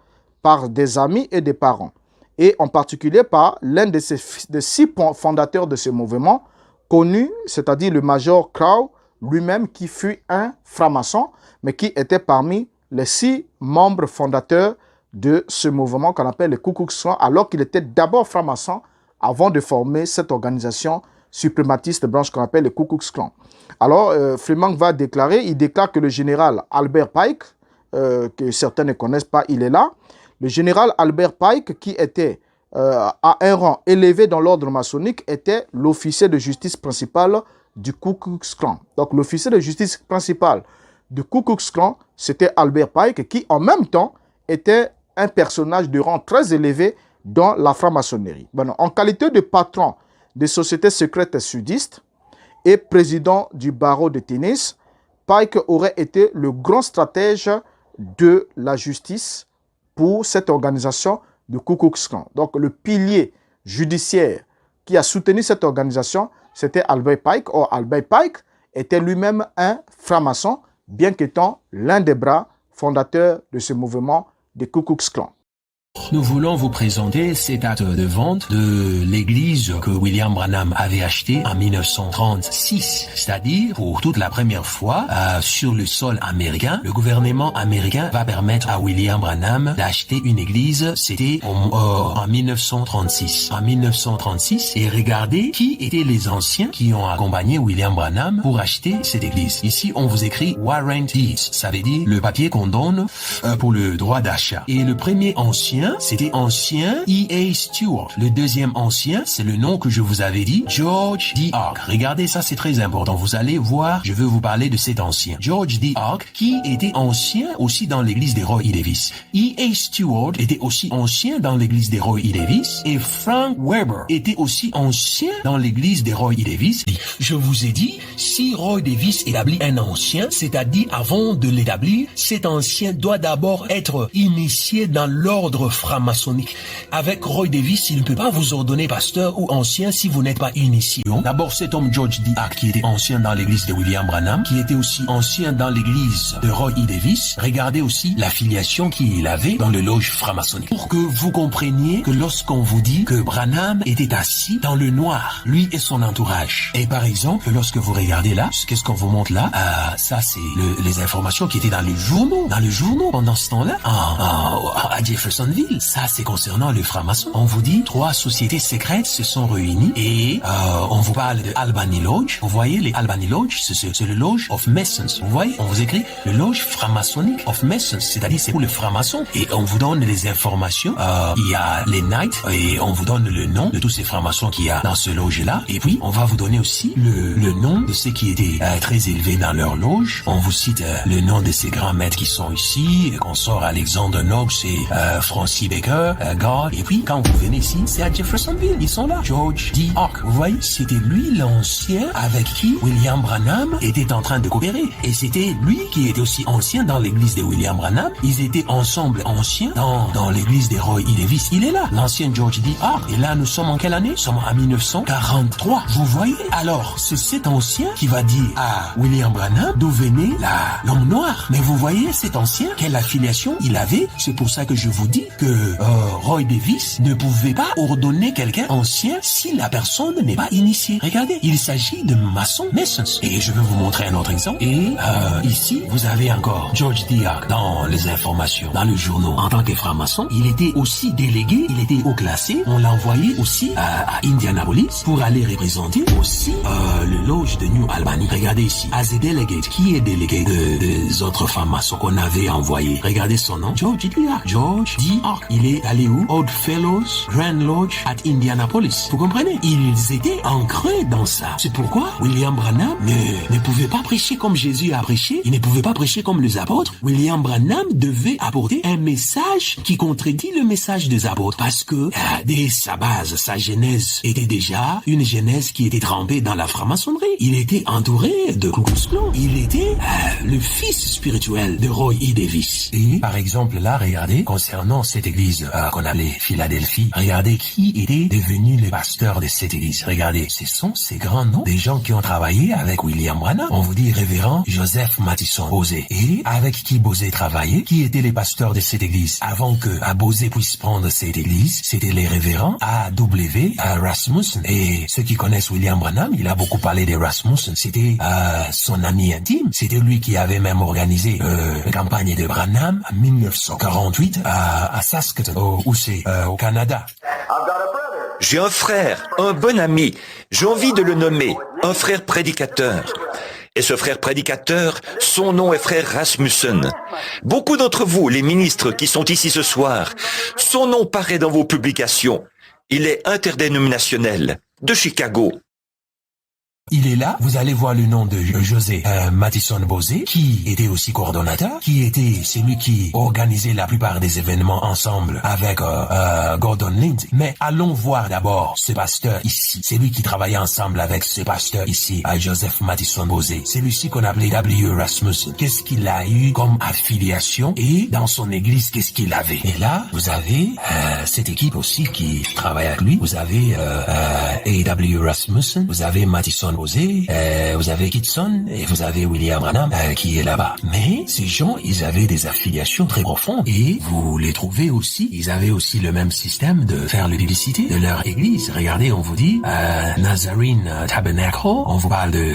par des amis et des parents, et en particulier par l'un des 6 fondateurs de ce mouvement, connu, c'est-à-dire le Major Crow lui-même, qui fut un franc-maçon, mais qui était parmi les 6 membres fondateurs de ce mouvement qu'on appelle le Ku Klux Klan, alors qu'il était d'abord franc-maçon avant de former cette organisation suprématiste blanche qu'on appelle le Ku Klux Klan. Alors, Fleming déclare que le général Albert Pike, que certains ne connaissent pas, il est là. Le général Albert Pike, qui était à un rang élevé dans l'ordre maçonnique, était l'officier de justice principal du Ku Klux Klan. Donc, l'officier de justice principal du Ku Klux Klan, c'était Albert Pike, qui en même temps était un personnage de rang très élevé dans la franc-maçonnerie. Bon, en qualité de patron des sociétés secrètes sudistes et président du barreau de tennis, Pike aurait été le grand stratège de la justice pour cette organisation du Ku Klux Klan. Donc, le pilier judiciaire qui a soutenu cette organisation, c'était Albert Pike. Or, Albert Pike était lui-même un franc-maçon, bien qu'étant l'un des bras fondateurs de ce mouvement des Ku Klux Klan. Nous voulons vous présenter cet acte de vente de l'église que William Branham avait acheté en 1936. C'est-à-dire, pour toute la première fois, sur le sol américain, le gouvernement américain va permettre à William Branham d'acheter une église. C'était en 1936. En 1936, et regardez qui étaient les anciens qui ont accompagné William Branham pour acheter cette église. Ici, on vous écrit Warrant Deeds. Ça veut dire le papier qu'on donne pour le droit d'achat. Et le premier ancien, c'était ancien E.A. Stewart. Le deuxième ancien, c'est le nom que je vous avais dit, George D. Ark. Regardez, ça c'est très important. Vous allez voir, je veux vous parler de cet ancien. George D. Ark, qui était ancien aussi dans l'église des Roy E. Davis. E.A. Stewart était aussi ancien dans l'église des Roy E. Davis. Et Frank Weber était aussi ancien dans l'église des Roy E. Davis. Je vous ai dit, si Roy Davis établit un ancien, c'est-à-dire avant de l'établir, cet ancien doit d'abord être initié dans l'ordre franc-maçonnique. Avec Roy Davis, il ne peut pas vous ordonner pasteur ou ancien si vous n'êtes pas initié. D'abord, cet homme George D. Ark, qui était ancien dans l'église de William Branham, qui était aussi ancien dans l'église de Roy E. Davis. Regardez aussi l'affiliation qu'il avait dans le loge franc-maçonnique. Pour que vous compreniez que lorsqu'on vous dit que Branham était assis dans le noir, lui et son entourage. Et par exemple, lorsque vous regardez là, qu'est-ce qu'on vous montre là? Ça, c'est les informations qui étaient dans les journaux. Dans le journaux, pendant ce temps-là, à Jeffersonville. Ça, c'est concernant le franc-maçon. On vous dit 3 sociétés secrètes se sont réunies et on vous parle de Albany Lodge. Vous voyez, les Albany Lodge, c'est le Lodge of Masons. Vous voyez, on vous écrit le Lodge franc-maçonnique of Masons, c'est-à-dire c'est pour le franc-maçon. Et on vous donne les informations. Il y a les Knights et on vous donne le nom de tous ces francs-maçons qu'il y a dans ce loge-là. Et puis, on va vous donner aussi le nom de ceux qui étaient très élevés dans leur loge. On vous cite le nom de ces grands maîtres qui sont ici, le consort Alexander Knox et Francis Baker, God. Et puis, quand vous venez ici, c'est à Jeffersonville. Ils sont là. George D. Ark. Vous voyez, c'était lui l'ancien avec qui William Branham était en train de coopérer. Et c'était lui qui était aussi ancien dans l'église de William Branham. Ils étaient ensemble anciens dans l'église de Roy E. Davis. Il est là, l'ancien George D. Ark. Et là, nous sommes en quelle année? Nous sommes en 1943. Vous voyez? Alors, c'est cet ancien qui va dire à William Branham d'où venait l'homme noir. Mais vous voyez, cet ancien, quelle affiliation il avait? C'est pour ça que je vous dis que Roy Davis ne pouvait pas ordonner quelqu'un ancien si la personne n'est pas initiée. Regardez, il s'agit de Masons. Et je vais vous montrer un autre exemple. Et ici, vous avez encore George D. Ark dans les informations, dans le journal. En tant que franc-maçon, il était aussi délégué, il était haut classé. On l'a envoyé aussi à Indianapolis pour aller représenter aussi le loge de New Albany. Regardez ici, as a delegate, qui est délégué des autres francs-maçons qu'on avait envoyés. Regardez son nom, George D. Ark. George D. Ark. Il est allé où? Odd Fellows Grand Lodge at Indianapolis. Vous comprenez? Ils étaient ancrés dans ça. C'est pourquoi William Branham ne pouvait pas prêcher comme Jésus a prêché. Il ne pouvait pas prêcher comme les apôtres. William Branham devait apporter un message qui contredit le message des apôtres. Parce que dès sa base, sa genèse était déjà une genèse qui était trempée dans la franc-maçonnerie. Il était entouré de Ku Klux Klan. Il était le fils spirituel de Roy E. Davis. Et par exemple là, regardez, concernant cette église qu'on appelait Philadelphie, regardez qui était devenu le pasteur de cette église. Regardez, ce sont ces grands noms des gens qui ont travaillé avec William Branham. On vous dit révérend Joseph Mattison Bosé. Et avec qui Bosé travaillait, qui étaient les pasteurs de cette église. Avant que Bosé puisse prendre cette église, c'était les révérends A.W. Rasmussen. Et ceux qui connaissent William Branham, il a beaucoup parlé de Rasmussen. C'était son ami intime. C'était lui qui avait même organisé la campagne de Branham en 1948 à Saskatoon, où c'est au Canada. J'ai un frère, un bon ami, j'ai envie de le nommer, un frère prédicateur. Et ce frère prédicateur, son nom est frère Rasmussen. Beaucoup d'entre vous, les ministres qui sont ici ce soir, son nom paraît dans vos publications. Il est interdénominationnel, de Chicago. Il est là, vous allez voir le nom de José Mattison Bosé, qui était aussi coordonnateur, qui était celui qui organisait la plupart des événements ensemble avec Gordon Lindsay. Mais allons voir d'abord ce pasteur ici. C'est lui qui travaillait ensemble avec ce pasteur ici, Joseph Mattison Bosé. C'est lui-ci qu'on appelait W. Rasmussen. Qu'est-ce qu'il a eu comme affiliation et dans son église, qu'est-ce qu'il avait? Et là, vous avez cette équipe aussi qui travaille avec lui. Vous avez A.W. Rasmussen, vous avez Mattison Bosé, vous avez Kitson et vous avez William Branham qui est là-bas. Mais ces gens, ils avaient des affiliations très profondes et vous les trouvez aussi, ils avaient aussi le même système de faire la publicité de leur église. Regardez, on vous dit Nazarene Tabernacle, on vous parle de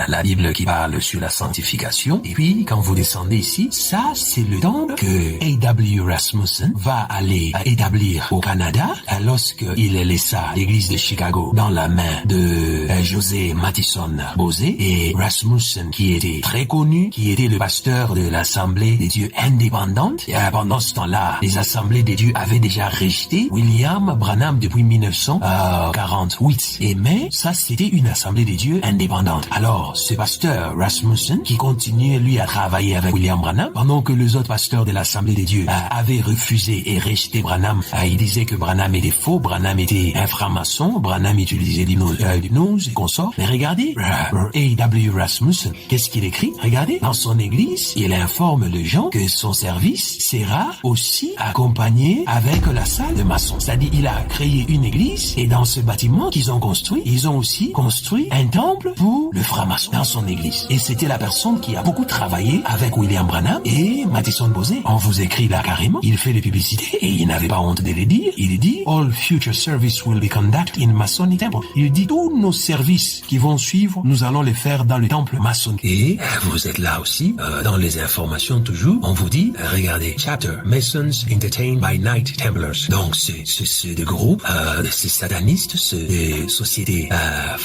la Bible qui parle sur la sanctification. Et puis, quand vous descendez ici, ça, c'est le temple que A.W. Rasmussen va aller établir au Canada lorsqu'il laissa l'église de Chicago dans la main de José Mattison Bosé et Rasmussen, qui était très connu, qui était le pasteur de l'Assemblée des dieux indépendante. Et pendant ce temps-là, les Assemblées des dieux avaient déjà rejeté William Branham depuis 1948. Mais ça, c'était une Assemblée des dieux indépendante. Alors, ce pasteur Rasmussen, qui continuait, lui, à travailler avec William Branham, pendant que les autres pasteurs de l'Assemblée des dieux avaient refusé et rejeté Branham, il disait que Branham était faux, Branham était un franc-maçon, Branham utilisait l'hypnose et consorts. Mais regardez, A.W. Rasmussen, qu'est-ce qu'il écrit? Regardez, dans son église, il informe les gens que son service sera aussi accompagné avec la salle de maçon. C'est-à-dire, il a créé une église et dans ce bâtiment qu'ils ont construit, ils ont aussi construit un temple pour le franc-maçon dans son église. Et c'était la personne qui a beaucoup travaillé avec William Branham et Mattison Bosé. On vous écrit là carrément, il fait les publicités et il n'avait pas honte de les dire. Il dit, all future service will be conducted in Masonic temple. Il dit, tous nos services qui vont suivre, nous allons les faire dans le temple maçonnique. Et vous êtes là aussi, dans les informations toujours, on vous dit, regardez, chapter, Masons entertained by Night Templars. Donc, c'est des groupes, ces satanistes, des sociétés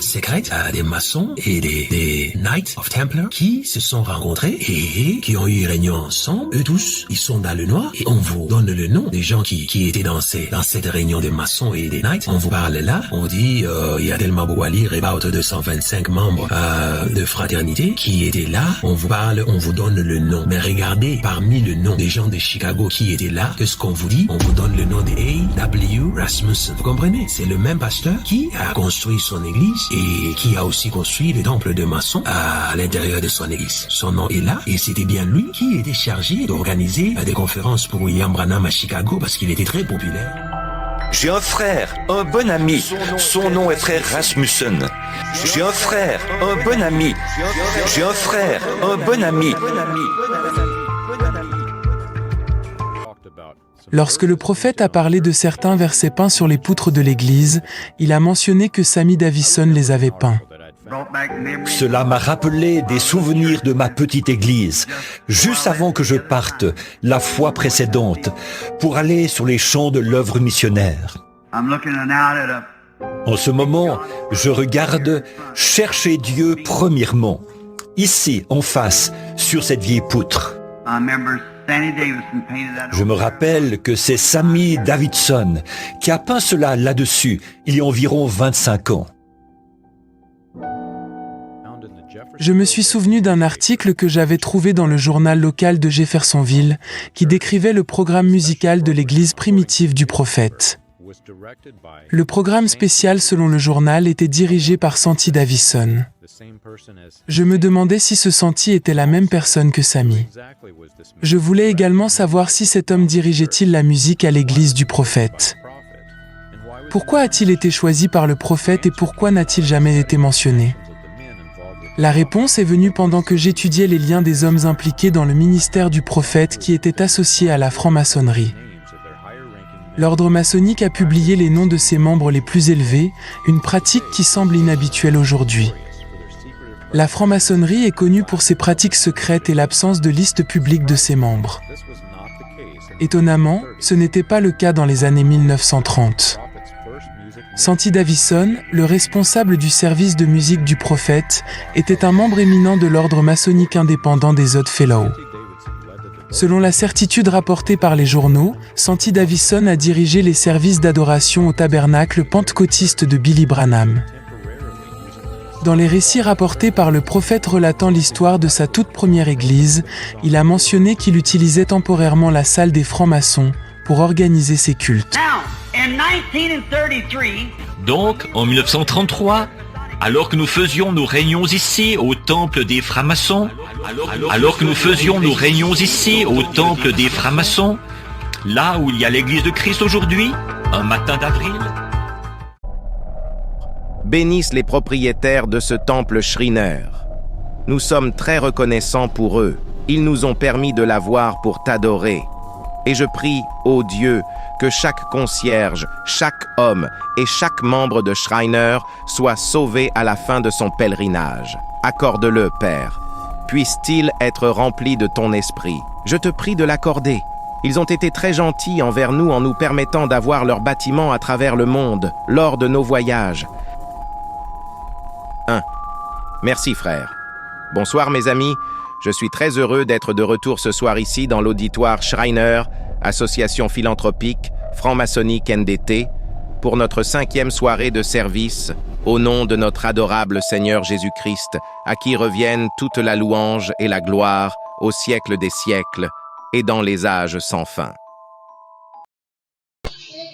secrètes, des maçons et des Knights of Templar qui se sont rencontrés et qui ont eu réunion ensemble. Eux tous, ils sont dans le noir et on vous donne le nom des gens qui étaient dans cette réunion des maçons et des Knights. On vous parle là, on dit, il y a tellement beau à lire, about 225 membres de fraternité qui étaient là. On vous parle, on vous donne le nom. Mais regardez, parmi le nom des gens de Chicago qui étaient là, qu'est-ce qu'on vous dit? On vous donne le nom de A.W. Rasmussen. Vous comprenez? C'est le même pasteur qui a construit son église et qui a aussi construit le temple de maçon à l'intérieur de son église. Son nom est là et c'était bien lui qui était chargé d'organiser des conférences pour William Branham à Chicago parce qu'il était très populaire. J'ai un frère, un bon ami. Son nom est frère Rasmussen. J'ai un frère, un bon ami. J'ai un frère, un bon ami. Lorsque le prophète a parlé de certains versets peints sur les poutres de l'église, il a mentionné que Sammy Davison les avait peints. Cela m'a rappelé des souvenirs de ma petite église, juste avant que je parte, la fois précédente, pour aller sur les champs de l'œuvre missionnaire. En ce moment, je regarde « Chercher Dieu premièrement », ici, en face, sur cette vieille poutre. Je me rappelle que c'est Sammy Davidson qui a peint cela là-dessus, il y a environ 25 ans. Je me suis souvenu d'un article que j'avais trouvé dans le journal local de Jeffersonville qui décrivait le programme musical de l'église primitive du prophète. Le programme spécial selon le journal était dirigé par Santi Davison. Je me demandais si ce Santi était la même personne que Sammy. Je voulais également savoir si cet homme dirigeait-il la musique à l'église du prophète. Pourquoi a-t-il été choisi par le prophète et pourquoi n'a-t-il jamais été mentionné? La réponse est venue pendant que j'étudiais les liens des hommes impliqués dans le ministère du prophète qui étaient associés à la franc-maçonnerie. L'ordre maçonnique a publié les noms de ses membres les plus élevés, une pratique qui semble inhabituelle aujourd'hui. La franc-maçonnerie est connue pour ses pratiques secrètes et l'absence de liste publique de ses membres. Étonnamment, ce n'était pas le cas dans les années 1930. Santi Davison, le responsable du service de musique du prophète, était un membre éminent de l'ordre maçonnique indépendant des Odd Fellows. Selon la certitude rapportée par les journaux, Santi Davison a dirigé les services d'adoration au tabernacle pentecôtiste de Billy Branham. Dans les récits rapportés par le prophète relatant l'histoire de sa toute première église, il a mentionné qu'il utilisait temporairement la salle des francs-maçons pour organiser ses cultes. Donc, en 1933, alors que nous faisions nos réunions ici au temple des francs-maçons, là où il y a l'église de Christ aujourd'hui, un matin d'avril, bénissent les propriétaires de ce temple Shriner. Nous sommes très reconnaissants pour eux. Ils nous ont permis de l'avoir pour t'adorer. Et je prie, ô Dieu, que chaque concierge, chaque homme et chaque membre de Shriner soit sauvé à la fin de son pèlerinage. Accorde-le, Père. Puisse-t-il être rempli de ton esprit. Je te prie de l'accorder. Ils ont été très gentils envers nous en nous permettant d'avoir leur bâtiment à travers le monde, lors de nos voyages. Merci, frère. Bonsoir, mes amis. Je suis très heureux d'être de retour ce soir ici dans l'auditoire Shriner, association philanthropique, franc-maçonnique NDT, pour notre 5e soirée de service, au nom de notre adorable Seigneur Jésus-Christ, à qui reviennent toute la louange et la gloire au siècle des siècles et dans les âges sans fin.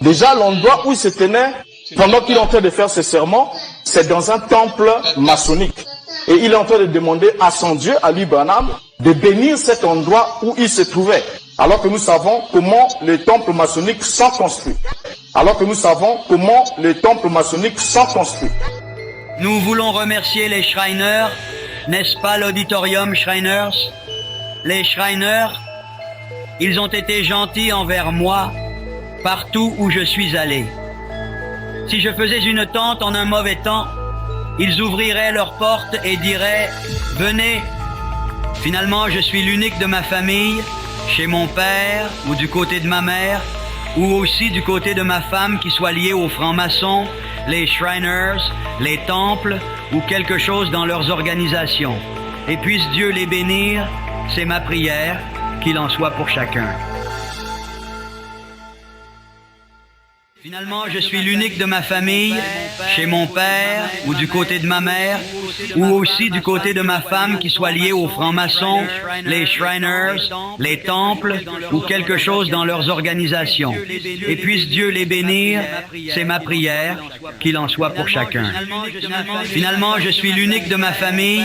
Déjà, l'endroit où il se tenait, pendant qu'il est en train de faire ses sermons, c'est dans un temple maçonnique. Et il est en train de demander à son Dieu, à lui Branham, de bénir cet endroit où il se trouvait. Alors que nous savons comment les temples maçonniques sont construits. Nous voulons remercier les Shriners, n'est-ce pas l'auditorium Shriners? Les Shriners, ils ont été gentils envers moi partout où je suis allé. Si je faisais une tente en un mauvais temps, ils ouvriraient leurs portes et diraient « Venez ». Finalement, je suis l'unique de ma famille, chez mon père ou du côté de ma mère, ou aussi du côté de ma femme qui soit liée aux francs-maçons, les Shriners, les temples ou quelque chose dans leurs organisations. Et puisse Dieu les bénir, c'est ma prière, qu'il en soit pour chacun. Finalement, je suis l'unique de ma famille, chez mon père ou du côté de ma mère, ou aussi du côté de ma femme qui soit liée aux francs-maçons, les Shriners, les temples ou quelque chose dans leurs organisations. Et puisse Dieu les bénir, c'est ma prière, qu'il en soit pour chacun. Finalement, je suis l'unique de ma famille,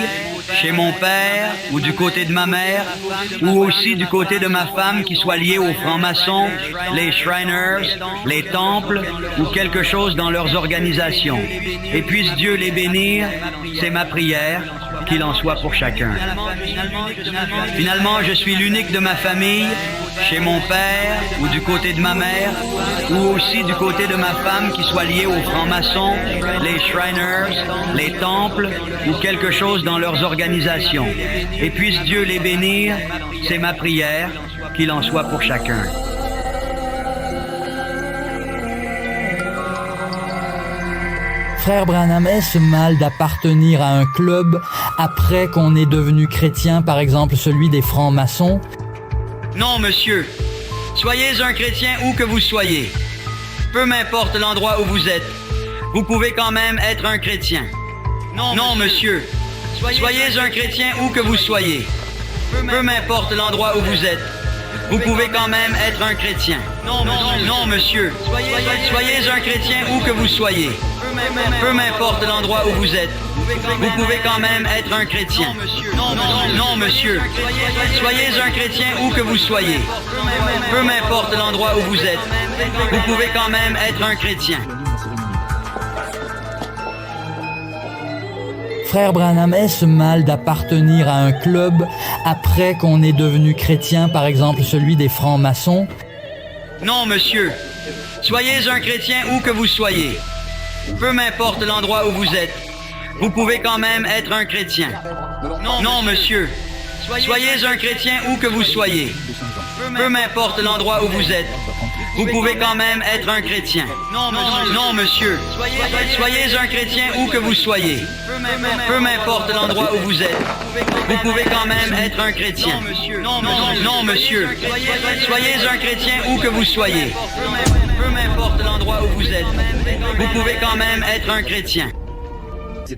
chez mon père ou du côté de ma mère, ou aussi du côté de ma femme qui soit liée aux francs-maçons, les Shriners, les temples ou quelque chose dans leurs organisations. Et puisse Dieu les bénir, c'est ma prière, qu'il en soit pour chacun. Finalement, je suis l'unique de ma famille, chez mon père ou du côté de ma mère, ou aussi du côté de ma femme qui soit liée aux francs-maçons, les Shriners, les temples ou quelque chose dans leurs organisations. Et puisse Dieu les bénir, c'est ma prière, qu'il en soit pour chacun. Frère Branham, est-ce mal d'appartenir à un club après qu'on est devenu chrétien, par exemple celui des francs-maçons? Non, monsieur. Soyez un chrétien où que vous soyez. Peu m'importe l'endroit où vous êtes. Vous pouvez quand même être un chrétien. Non, monsieur. Soyez un chrétien où que vous soyez. Peu m'importe l'endroit où vous êtes. Vous pouvez quand même être un chrétien. Non, monsieur. Soyez un chrétien où que vous soyez. Peu m'importe l'endroit où vous êtes. Vous pouvez quand même être un chrétien. Non, monsieur. Soyez un chrétien où que vous soyez. Peu m'importe l'endroit où vous êtes. Vous pouvez quand même être un chrétien. Frère Branham, est-ce mal d'appartenir à un club après qu'on est devenu chrétien, par exemple celui des francs-maçons? Non, monsieur. Soyez un chrétien où que vous soyez. Peu m'importe l'endroit où vous êtes. Vous pouvez quand même être un chrétien. Non, monsieur. Soyez un chrétien où que vous soyez. Peu m'importe l'endroit où vous êtes. Vous pouvez quand même être un chrétien. Non, monsieur. Soyez un chrétien où que vous soyez. Peu m'importe l'endroit où vous êtes. Vous pouvez quand même être un chrétien. Non, monsieur. Soyez un chrétien où que vous soyez. Peu m'importe l'endroit où vous êtes. Vous pouvez quand même être un chrétien. Les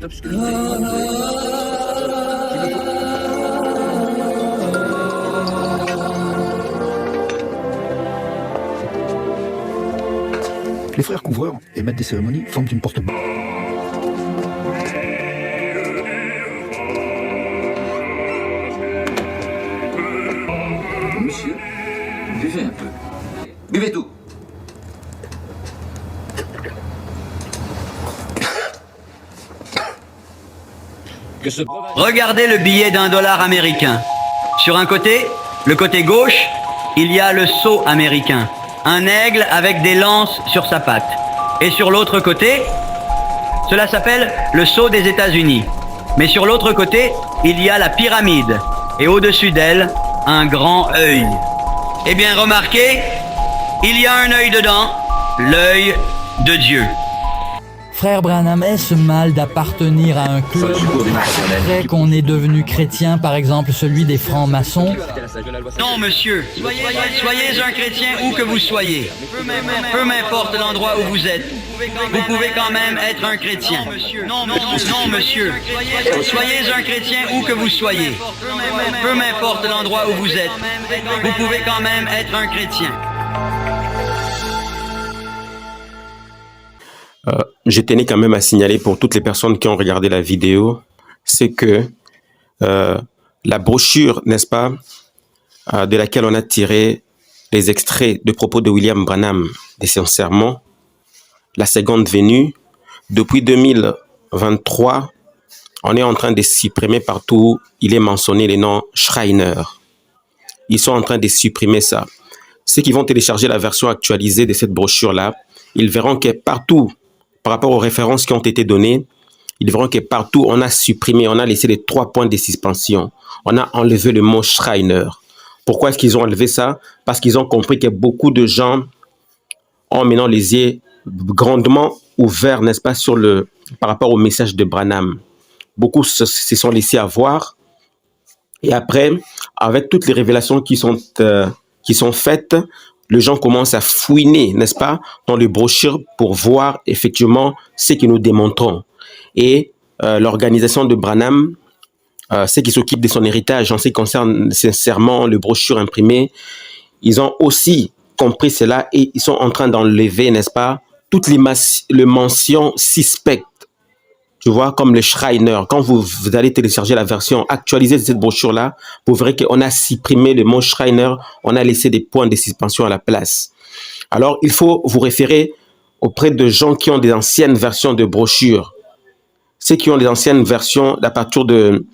frères couvreurs et maîtres des cérémonies forment une porte. Monsieur, buvez un peu. Buvez tout. Regardez le billet d'$1 américain. Sur un côté, le côté gauche, il y a le sceau américain. Un aigle avec des lances sur sa patte. Et sur l'autre côté, cela s'appelle le sceau des États-Unis. Mais sur l'autre côté, il y a la pyramide. Et au-dessus d'elle, un grand œil. Eh bien, remarquez, il y a un œil dedans, l'œil de Dieu. Frère Branham, est-ce mal d'appartenir à un club après qu'on est devenu chrétien, par exemple celui des francs-maçons? Non, monsieur. Soyez un chrétien où que vous soyez. Peu m'importe l'endroit où vous êtes. Vous pouvez quand même être un chrétien. Non, monsieur. Soyez un chrétien où que vous soyez. Peu m'importe l'endroit où vous êtes. Vous pouvez quand même être un chrétien. Je tenais quand même à signaler pour toutes les personnes qui ont regardé la vidéo, c'est que la brochure, n'est-ce pas, de laquelle on a tiré les extraits de propos de William Branham de son sermon, la seconde venue, depuis 2023, on est en train de supprimer partout, il est mentionné les noms Schreiner. Ils sont en train de supprimer ça. Ceux qui vont télécharger la version actualisée de cette brochure-là, ils verront que partout, par rapport aux références qui ont été données, ils verront que partout, on a supprimé, on a laissé les 3 points de suspension. On a enlevé le mot Schreiner. Pourquoi est-ce qu'ils ont enlevé ça? Parce qu'ils ont compris que beaucoup de gens ont maintenant les yeux grandement ouverts, n'est-ce pas, par rapport au message de Branham. Beaucoup se sont laissés avoir. Et après, avec toutes les révélations qui sont faites, les gens commencent à fouiner, n'est-ce pas, dans les brochures pour voir effectivement ce que nous démontrons. Et l'organisation de Branham, ceux qui s'occupent de son héritage en ce qui concerne sincèrement les brochures imprimées, ils ont aussi compris cela et ils sont en train d'enlever, n'est-ce pas, toutes les mentions suspectes. Tu vois, comme le Schreiner. Quand vous allez télécharger la version actualisée de cette brochure-là, vous verrez qu'on a supprimé le mot Schreiner, on a laissé des points de suspension à la place. Alors, il faut vous référer auprès de gens qui ont des anciennes versions de brochures. Ceux qui ont les anciennes versions à partir de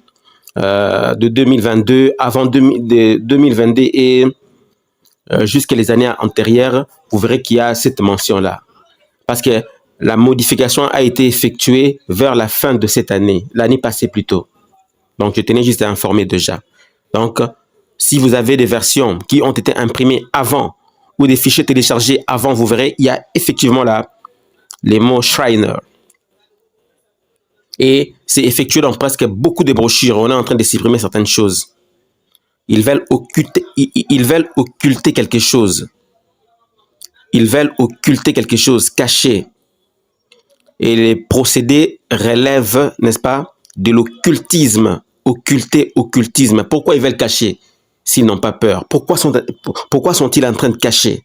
2022, avant 2022 et jusqu'à les années antérieures, vous verrez qu'il y a cette mention-là. Parce que la modification a été effectuée vers la fin de cette année, l'année passée plutôt. Donc, je tenais juste à informer déjà. Donc, si vous avez des versions qui ont été imprimées avant ou des fichiers téléchargés avant, vous verrez, il y a effectivement là les mots Schreiner. Et c'est effectué dans presque beaucoup de brochures. On est en train de supprimer certaines choses. Ils veulent occulter quelque chose. Ils veulent occulter quelque chose, caché. Et les procédés relèvent, n'est-ce pas, de l'occultisme. Occultisme. Pourquoi ils veulent cacher s'ils n'ont pas peur? Pourquoi sont-ils en train de cacher?